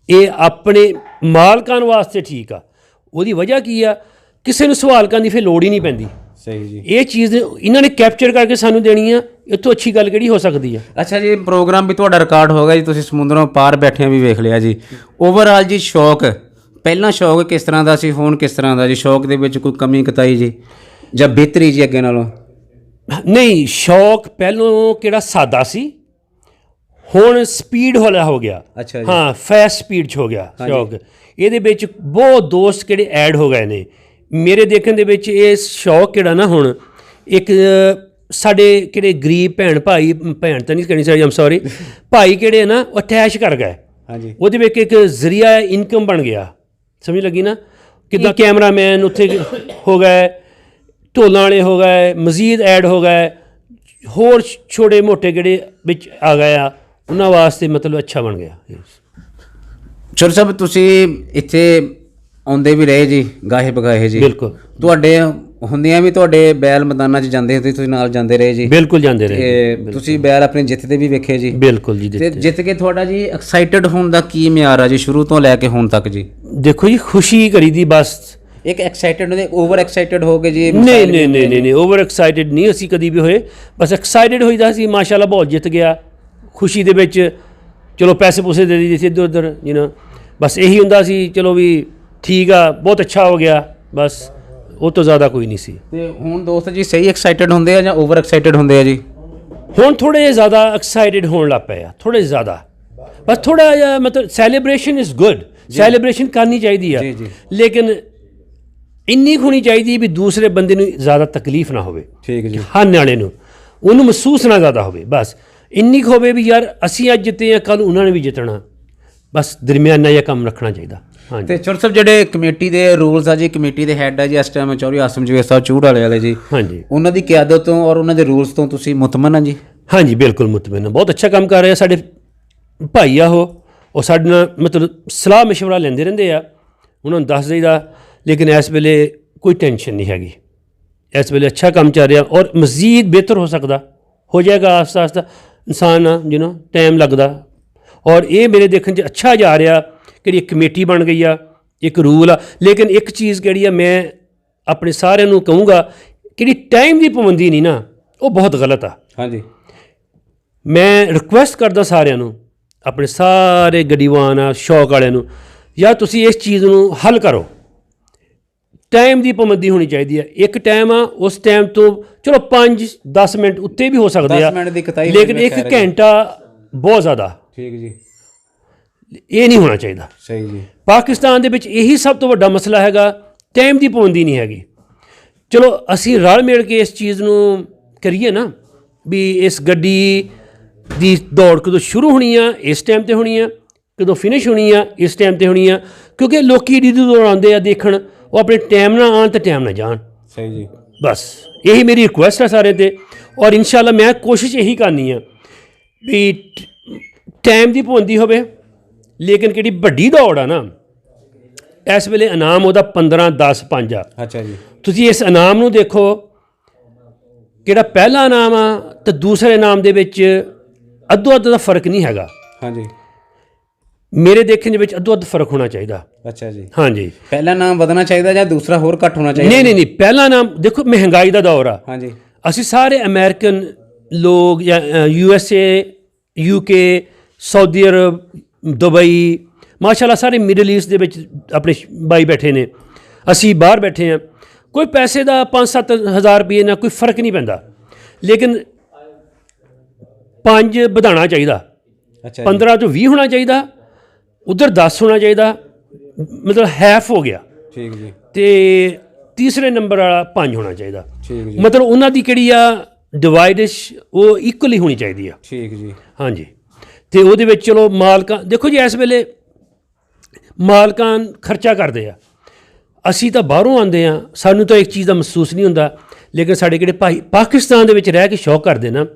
ਇਹ ਆਪਣੇ ਮਾਲਕਾਂ ਵਾਸਤੇ ਠੀਕ ਆ। ਉਹਦੀ ਵਜ੍ਹਾ ਕੀ ਆ, ਕਿਸੇ ਨੂੰ ਸਵਾਲ ਕਰਨ ਦੀ ਫਿਰ ਲੋੜ ਹੀ ਨਹੀਂ ਪੈਂਦੀ। ਸਹੀ ਜੀ। ਇਹ ਚੀਜ਼ ਇਹਨਾਂ ਨੇ ਕੈਪਚਰ ਕਰਕੇ ਸਾਨੂੰ ਦੇਣੀ ਆ, ਇੱਥੋਂ ਅੱਛੀ ਗੱਲ ਕਿਹੜੀ ਹੋ ਸਕਦੀ ਆ? ਅੱਛਾ ਜੀ, ਪ੍ਰੋਗਰਾਮ ਵੀ ਤੁਹਾਡਾ ਰਿਕਾਰਡ ਹੋ ਗਿਆ ਜੀ, ਤੁਸੀਂ ਸਮੁੰਦਰੋਂ ਪਾਰ ਬੈਠਿਆਂ ਵੀ ਵੇਖ ਲਿਆ ਜੀ। ਓਵਰਆਲ ਜੀ ਸ਼ੌਕ, ਪਹਿਲਾਂ ਸ਼ੌਕ ਕਿਸ ਤਰ੍ਹਾਂ ਦਾ ਸੀ, ਹੁਣ ਕਿਸ ਤਰ੍ਹਾਂ ਦਾ ਜੀ? ਸ਼ੌਕ ਦੇ ਵਿੱਚ ਕੋਈ ਕਮੀ ਕਤਾਈ ਜੀ ਜਾਂ ਬਿਹਤਰੀ ਜੀ ਅੱਗੇ ਨਾਲੋਂ? ਨਹੀਂ, ਸ਼ੌਕ ਪਹਿਲੋਂ ਕਿਹੜਾ ਸਾਦਾ ਸੀ, ਹੁਣ ਸਪੀਡ ਵਾਲਾ ਹੋ ਗਿਆ। ਅੱਛਾ ਜੀ। ਹਾਂ, ਫਾਸਟ ਸਪੀਡ 'ਚ ਹੋ ਗਿਆ ਸ਼ੌਕ। ਇਹਦੇ ਵਿੱਚ ਬਹੁਤ ਦੋਸਤ ਕਿਹੜੇ ਐਡ ਹੋ ਗਏ ਨੇ ਮੇਰੇ ਦੇਖਣ ਦੇ ਵਿੱਚ। ਇਹ ਸ਼ੌਕ ਕਿਹੜਾ ਨਾ ਹੁਣ ਇੱਕ ਸਾਡੇ ਕਿਹੜੇ ਗਰੀਬ ਭੈਣ ਭਾਈ, ਭੈਣ ਤਾਂ ਨਹੀਂ ਕਹਿਣੀ ਚਾਹੀਦੀ, ਆਮ ਸੌਰੀ, ਭਾਈ ਕਿਹੜੇ ਨਾ ਉਹ ਅਟੈਚ ਕਰ ਗਏ। ਹਾਂਜੀ। ਉਹਦੇ ਵਿੱਚ ਇੱਕ ਜ਼ਰੀਆ ਇਨਕਮ ਬਣ ਗਿਆ। ਸਮਝ ਲੱਗੀ ਨਾ? ਕਿੱਦਾਂ ਕੈਮਰਾਮੈਨ ਉੱਥੇ ਹੋ ਗਏ, ਢੋਲਾਂ ਵਾਲੇ ਹੋ ਗਏ, ਮਜ਼ੀਦ ਐਡ ਹੋ ਗਏ, ਹੋਰ ਛੋਟੇ ਮੋਟੇ ਜਿਹੜੇ ਵਿੱਚ ਆ ਗਏ ਆ, ਉਹਨਾਂ ਵਾਸਤੇ ਮਤਲਬ ਅੱਛਾ ਬਣ ਗਿਆ। ਚੋਰ ਸਾਹਿਬ ਤੁਸੀਂ ਇੱਥੇ ਆਉਂਦੇ ਵੀ ਰਹੇ ਜੀ, ਗਾਹੇ ਬਗਾਹੇ ਜੀ, ਬਿਲਕੁਲ ਤੁਹਾਡੇ ਹੁੰਦਿਆਂ ਵੀ ਤੁਹਾਡੇ ਬੈਲ ਮੈਦਾਨਾਂ 'ਚ ਜਾਂਦੇ ਹੁੰਦੇ, ਤੁਸੀਂ ਨਾਲ ਜਾਂਦੇ ਰਹੇ ਜੀ, ਬਿਲਕੁਲ ਜਾਂਦੇ ਰਹੇ, ਤੇ ਤੁਸੀਂ ਬੈਲ ਆਪਣੇ ਜਿੱਤਦੇ ਵੀ ਵੇਖੇ ਜੀ। ਬਿਲਕੁਲ ਜੀ। ਤੇ ਜਿੱਤ ਕੇ ਤੁਹਾਡਾ ਜੀ ਐਕਸਾਈਟਡ ਹੋਣ ਦਾ ਕੀ ਮਿਆਰ ਆ ਜੀ, ਸ਼ੁਰੂ ਤੋਂ ਲੈ ਕੇ ਹੁਣ ਤੱਕ ਜੀ? ਦੇਖੋ ਜੀ, ਖੁਸ਼ੀ ਕਰੀ ਦੀ ਬਸ। ਇੱਕ ਐਕਸਾਈਟਡ ਹੁੰਦੇ, ਓਵਰ ਐਕਸਾਈਟਡ ਹੋ ਕੇ ਜੀ? ਨਹੀਂ, ਓਵਰ ਐਕਸਾਈਟਡ ਨਹੀਂ ਅਸੀਂ ਕਦੀ ਵੀ ਹੋਏ, ਬਸ ਐਕਸਾਈਟਡ ਹੋਈਦਾ ਸੀ, ਮਾਸ਼ਾਅੱਲਾ ਬਹੁਤ ਜਿੱਤ ਗਿਆ, ਖੁਸ਼ੀ ਦੇ ਵਿੱਚ ਚਲੋ ਪੈਸੇ ਪੂਸੇ ਦੇ ਦੀ ਸੀ ਇੱਧਰ ਉੱਧਰ ਬਸ ਇਹੀ ਹੁੰਦਾ ਸੀ, ਚਲੋ ਵੀ ਠੀਕ ਆ, ਬਹੁਤ ਅੱਛਾ ਹੋ ਗਿਆ, ਬਸ ਉਹ ਤੋਂ ਜ਼ਿਆਦਾ ਕੋਈ ਨਹੀਂ ਸੀ। ਤੇ ਹੁਣ ਦੋਸਤ ਜੀ ਸਹੀ ਐਕਸਾਈਟਡ ਹੁੰਦੇ ਆ ਜਾਂ ਓਵਰ ਐਕਸਾਈਟਡ ਹੁੰਦੇ ਆ ਜੀ? ਹੁਣ ਥੋੜ੍ਹੇ ਜਿਹੇ ਜ਼ਿਆਦਾ ਐਕਸਾਈਟਡ ਹੋਣ ਲੱਗ ਪਏ ਆ, ਥੋੜ੍ਹੇ ਜ਼ਿਆਦਾ, ਬਸ ਥੋੜ੍ਹਾ ਜਿਹਾ ਮਤਲਬ ਸੈਲੀਬ੍ਰੇਸ਼ਨ ਇਜ਼ ਗੁੱਡ, ਸੈਲੀਬ੍ਰੇਸ਼ਨ ਕਰਨੀ ਚਾਹੀਦੀ ਆ, ਲੇਕਿਨ ਇੰਨੀ ਹੋਣੀ ਚਾਹੀਦੀ ਵੀ ਦੂਸਰੇ ਬੰਦੇ ਨੂੰ ਜ਼ਿਆਦਾ ਤਕਲੀਫ ਨਾ ਹੋਵੇ, ਠੀਕ ਜੀ, ਹਾਰਨ ਵਾਲੇ ਨੂੰ ਉਹਨੂੰ ਮਹਿਸੂਸ ਨਾ ਜ਼ਿਆਦਾ ਹੋਵੇ, ਬਸ ਇੰਨੀ ਕੁ ਹੋਵੇ ਵੀ ਯਾਰ ਅਸੀਂ ਅੱਜ ਜਿੱਤੇ ਆ, ਕੱਲ੍ਹ ਉਹਨਾਂ ਨੇ ਵੀ ਜਿੱਤਣਾ, ਬਸ ਦਰਮਿਆਨਾ ਜਿਹਾ ਕੰਮ ਰੱਖਣਾ ਚਾਹੀਦਾ। ਹਾਂਜੀ। ਤੇ ਚੋਰ ਸਾਹਿਬ ਜਿਹੜੇ ਕਮੇਟੀ ਦੇ ਰੂਲਸ ਆ ਜੀ, ਕਮੇਟੀ ਦੇ ਹੈੱਡ ਆ ਜੀ ਇਸ ਟਾਈਮ ਚੌਧਰੀ ਆਸਮ ਜਵੇਦ ਸਾਹਿਬ ਚੂੜ ਵਾਲੇ ਜੀ, ਹਾਂਜੀ, ਉਹਨਾਂ ਦੀ ਕਿਆਦਤ ਤੋਂ ਔਰ ਉਹਨਾਂ ਦੇ ਰੂਲਸ ਤੋਂ ਤੁਸੀਂ ਮੁਤਮਨ ਆ ਜੀ? ਹਾਂਜੀ, ਬਿਲਕੁਲ ਮੁਤਮਨ, ਬਹੁਤ ਅੱਛਾ ਕੰਮ ਕਰ ਰਹੇ ਆ ਸਾਡੇ ਭਾਈ ਆ, ਉਹ ਸਾਡੇ ਨਾਲ ਮਤਲਬ ਸਲਾਹ ਮਸ਼ਵਰਾ ਲੈਂਦੇ ਰਹਿੰਦੇ ਆ, ਉਹਨਾਂ ਨੂੰ ਦੱਸ ਦਈਦਾ, ਲੇਕਿਨ ਇਸ ਵੇਲੇ ਕੋਈ ਟੈਨਸ਼ਨ ਨਹੀਂ ਹੈਗੀ, ਇਸ ਵੇਲੇ ਅੱਛਾ ਕੰਮ ਚੱਲ ਰਿਹਾ ਔਰ ਮਜ਼ੀਦ ਬਿਹਤਰ ਹੋ ਸਕਦਾ, ਹੋ ਜਾਏਗਾ ਆਸਤਾ ਆਸਤਾ, ਇਨਸਾਨ ਆ ਟਾਈਮ ਲੱਗਦਾ, ਔਰ ਇਹ ਮੇਰੇ ਦੇਖਣ 'ਚ ਅੱਛਾ ਜਾ ਰਿਹਾ, ਕਿਹੜੀ ਇੱਕ ਕਮੇਟੀ ਬਣ ਗਈ ਆ, ਇੱਕ ਰੂਲ ਆ, ਲੇਕਿਨ ਇੱਕ ਚੀਜ਼ ਕਿਹੜੀ ਆ, ਮੈਂ ਆਪਣੇ ਸਾਰਿਆਂ ਨੂੰ ਕਹੂੰਗਾ, ਕਿਹੜੀ ਟਾਈਮ ਦੀ ਪਾਬੰਦੀ ਨਹੀਂ ਨਾ, ਉਹ ਬਹੁਤ ਗਲਤ ਆ। ਹਾਂਜੀ, ਮੈਂ ਰਿਕੁਐਸਟ ਕਰਦਾ ਸਾਰਿਆਂ ਨੂੰ, ਆਪਣੇ ਸਾਰੇ ਗੱਡੀਵਾਨ ਆ, ਸ਼ੌਕ ਵਾਲਿਆਂ ਨੂੰ, ਜਾਂ ਤੁਸੀਂ ਇਸ ਚੀਜ਼ ਨੂੰ ਹੱਲ ਕਰੋ, ਟਾਈਮ ਦੀ ਪਾਬੰਦੀ ਹੋਣੀ ਚਾਹੀਦੀ ਹੈ। ਇੱਕ ਟਾਈਮ ਆ, ਉਸ ਟਾਈਮ ਤੋਂ ਚਲੋ 5-10 ਮਿੰਟ ਉੱਤੇ ਵੀ ਹੋ ਸਕਦੇ ਆ, ਲੇਕਿਨ 1 ਘੰਟਾ ਬਹੁਤ ਜ਼ਿਆਦਾ, ਠੀਕ ਜੀ, ਇਹ ਨਹੀਂ ਹੋਣਾ ਚਾਹੀਦਾ। ਸਹੀ ਜੀ। ਪਾਕਿਸਤਾਨ ਦੇ ਵਿੱਚ ਇਹੀ ਸਭ ਤੋਂ ਵੱਡਾ ਮਸਲਾ ਹੈਗਾ, ਟਾਈਮ ਦੀ ਪਾਬੰਦੀ ਨਹੀਂ ਹੈਗੀ। ਚਲੋ ਅਸੀਂ ਰਲ ਮਿਲ ਕੇ ਇਸ ਚੀਜ਼ ਨੂੰ ਕਰੀਏ ਨਾ, ਵੀ ਇਸ ਗੱਡੀ ਦੀ ਦੌੜ ਕਦੋਂ ਸ਼ੁਰੂ ਹੋਣੀ ਆ, ਇਸ ਟਾਈਮ 'ਤੇ ਹੋਣੀ ਆ, ਕਦੋਂ ਫਿਨਿਸ਼ ਹੋਣੀ ਆ, ਇਸ ਟਾਈਮ 'ਤੇ ਹੋਣੀ ਆ, ਕਿਉਂਕਿ ਲੋਕ ਏਡੀ ਦੂਰ ਆਉਂਦੇ ਆ ਦੇਖਣ, ਉਹ ਆਪਣੇ ਟਾਈਮ ਨਾਲ ਆਉਣ ਅਤੇ ਟਾਈਮ ਨਾਲ ਜਾਣ। ਸਹੀ ਜੀ। ਬਸ ਇਹੀ ਮੇਰੀ ਰਿਕੁਐਸਟ ਹੈ ਸਾਰਿਆਂ 'ਤੇ, ਔਰ ਇਨਸ਼ਾਅੱਲਾ ਮੈਂ ਕੋਸ਼ਿਸ਼ ਇਹੀ ਕਰਨੀ ਆ ਵੀ ਟਾਈਮ ਦੀ ਪਾਬੰਦੀ ਹੋਵੇ, ਲੇਕਿਨ ਕਿਹੜੀ ਵੱਡੀ ਦੌੜ ਆ ਨਾ, ਇਸ ਵੇਲੇ ਇਨਾਮ ਉਹਦਾ 15-10-5 ਆ। ਅੱਛਾ ਜੀ। ਤੁਸੀਂ ਇਸ ਇਨਾਮ ਨੂੰ ਦੇਖੋ, ਕਿਹੜਾ ਪਹਿਲਾ ਇਨਾਮ ਆ ਅਤੇ ਦੂਸਰੇ ਇਨਾਮ ਦੇ ਵਿੱਚ ਅੱਧੋ ਅੱਧ ਦਾ ਫਰਕ ਨਹੀਂ ਹੈਗਾ। ਹਾਂਜੀ, ਮੇਰੇ ਦੇਖਣ ਦੇ ਵਿੱਚ ਅੱਧੋ ਅੱਧ ਫਰਕ ਹੋਣਾ ਚਾਹੀਦਾ। ਅੱਛਾ ਜੀ। ਹਾਂਜੀ, ਪਹਿਲਾ ਨਾਮ ਵਧਣਾ ਚਾਹੀਦਾ ਜਾਂ ਦੂਸਰਾ ਹੋਰ ਘੱਟ ਹੋਣਾ ਚਾਹੀਦਾ? ਨਹੀਂ, ਪਹਿਲਾ ਨਾਮ ਦੇਖੋ, ਮਹਿੰਗਾਈ ਦਾ ਦੌਰ ਆ। ਹਾਂਜੀ, ਅਸੀਂ ਸਾਰੇ ਅਮਰੀਕਨ ਲੋਕ ਜਾਂ USA, UK, Saudi Arab, Dubai, ਮਾਸ਼ਾਅੱਲਾ ਸਾਰੇ ਮਿਡਲ ਈਸਟ ਦੇ ਵਿੱਚ ਆਪਣੇ ਬਾਈ ਬੈਠੇ ਨੇ, ਅਸੀਂ ਬਾਹਰ ਬੈਠੇ ਹਾਂ, ਕੋਈ ਪੈਸੇ ਦਾ 5-7 ਹਜ਼ਾਰ ਰੁਪਏ ਨਾਲ ਕੋਈ ਫਰਕ ਨਹੀਂ ਪੈਂਦਾ, ਲੇਕਿਨ 5 ਵਧਾਉਣਾ ਚਾਹੀਦਾ। ਅੱਛਾ, 15 ਤੋਂ 20 ਹੋਣਾ ਚਾਹੀਦਾ, ਉੱਧਰ 10 ਹੋਣਾ ਚਾਹੀਦਾ, ਮਤਲਬ ਹੈਫ ਹੋ ਗਿਆ। ਠੀਕ ਜੀ। ਅਤੇ ਤੀਸਰੇ ਨੰਬਰ ਵਾਲਾ 5 ਹੋਣਾ ਚਾਹੀਦਾ। ਠੀਕ ਜੀ। ਮਤਲਬ ਉਹਨਾਂ ਦੀ ਕਿਹੜੀ ਆ ਡਿਵਾਈਡਿਸ਼, ਉਹ ਇਕੁਅਲੀ ਹੋਣੀ ਚਾਹੀਦੀ ਆ। ਠੀਕ ਜੀ। ਹਾਂਜੀ, ਅਤੇ ਉਹਦੇ ਵਿੱਚ ਚਲੋ ਮਾਲਕਾਂ ਦੇਖੋ ਜੀ, ਇਸ ਵੇਲੇ ਮਾਲਕਾਂ ਖਰਚਾ ਕਰਦੇ ਆ, ਅਸੀਂ ਤਾਂ ਬਾਹਰੋਂ ਆਉਂਦੇ ਹਾਂ, ਸਾਨੂੰ ਤਾਂ ਇੱਕ ਚੀਜ਼ ਦਾ ਮਹਿਸੂਸ ਨਹੀਂ ਹੁੰਦਾ, ਲੇਕਿਨ ਸਾਡੇ ਕਿਹੜੇ ਭਾਈ ਪਾਕਿਸਤਾਨ ਦੇ ਵਿੱਚ ਰਹਿ ਕੇ ਸ਼ੌਕ ਕਰਦੇ ਨਾ,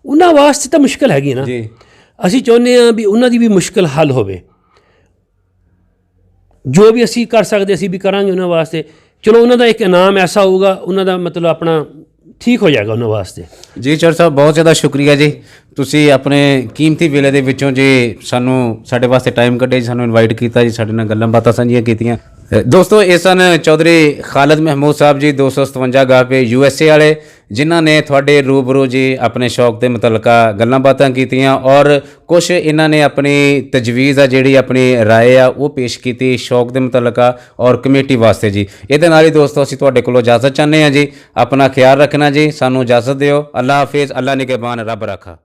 ਉਹਨਾਂ ਵਾਸਤੇ ਤਾਂ ਮੁਸ਼ਕਿਲ ਹੈਗੀ ਨਾ। ਅਸੀਂ ਚਾਹੁੰਦੇ ਹਾਂ ਵੀ ਉਹਨਾਂ ਦੀ ਵੀ ਮੁਸ਼ਕਿਲ ਹੱਲ ਹੋਵੇ, ਜੋ ਵੀ ਅਸੀਂ ਕਰ ਸਕਦੇ ਅਸੀਂ ਵੀ ਕਰਾਂਗੇ ਉਹਨਾਂ ਵਾਸਤੇ। ਚਲੋ ਉਹਨਾਂ ਦਾ ਇੱਕ ਇਨਾਮ ਐਸਾ ਹੋਊਗਾ, ਉਹਨਾਂ ਦਾ ਮਤਲਬ ਆਪਣਾ ਠੀਕ ਹੋ ਜਾਏਗਾ ਉਹਨਾਂ ਵਾਸਤੇ। ਜੀ ਚੌਰ ਸਾਹਿਬ, ਬਹੁਤ ਜ਼ਿਆਦਾ ਸ਼ੁਕਰੀਆ ਜੀ, ਤੁਸੀਂ ਆਪਣੇ ਕੀਮਤੀ ਵੇਲੇ ਦੇ ਵਿੱਚੋਂ ਜੀ ਸਾਡੇ ਵਾਸਤੇ ਟਾਈਮ ਕੱਢਿਆ ਜੀ, ਸਾਨੂੰ ਇਨਵਾਈਟ ਕੀਤਾ ਜੀ, ਸਾਡੇ ਨਾਲ ਗੱਲਾਂ ਬਾਤਾਂ ਸਾਂਝੀਆਂ ਕੀਤੀਆਂ। ਦੋਸਤੋ, ਇਹ ਸਨ ਚੌਧਰੀ ਖਾਲਿਦ ਮਹਿਮੂਦ ਸਾਹਿਬ ਜੀ, 257 ਗਾਪੇ USA ਵਾਲੇ, ਜਿਨ੍ਹਾਂ ਨੇ ਤੁਹਾਡੇ ਰੂਬਰੂ ਜੀ ਆਪਣੇ ਸ਼ੌਕ ਦੇ ਮੁਤਲਕਾ ਗੱਲਾਂ ਬਾਤਾਂ ਕੀਤੀਆਂ, ਔਰ ਕੁਛ ਇਹਨਾਂ ਨੇ ਆਪਣੀ ਤਜਵੀਜ਼ ਆ ਜਿਹੜੀ ਆਪਣੀ ਰਾਏ ਆ ਉਹ ਪੇਸ਼ ਕੀਤੀ ਸ਼ੌਕ ਦੇ ਮੁਤਲਕਾ ਔਰ ਕਮੇਟੀ ਵਾਸਤੇ ਜੀ। ਇਹਦੇ ਨਾਲ ਹੀ ਦੋਸਤੋ ਅਸੀਂ ਤੁਹਾਡੇ ਕੋਲੋਂ ਇਜਾਜ਼ਤ ਚਾਹੁੰਦੇ ਹਾਂ ਜੀ, ਆਪਣਾ ਖਿਆਲ ਰੱਖਣਾ ਜੀ, ਸਾਨੂੰ ਇਜਾਜ਼ਤ ਦਿਓ। ਅੱਲਾ ਹਾਫਿਜ਼, ਅੱਲਾ ਨਿਗਹਿਬਾਨ, ਰੱਬ ਰਾਖਾ।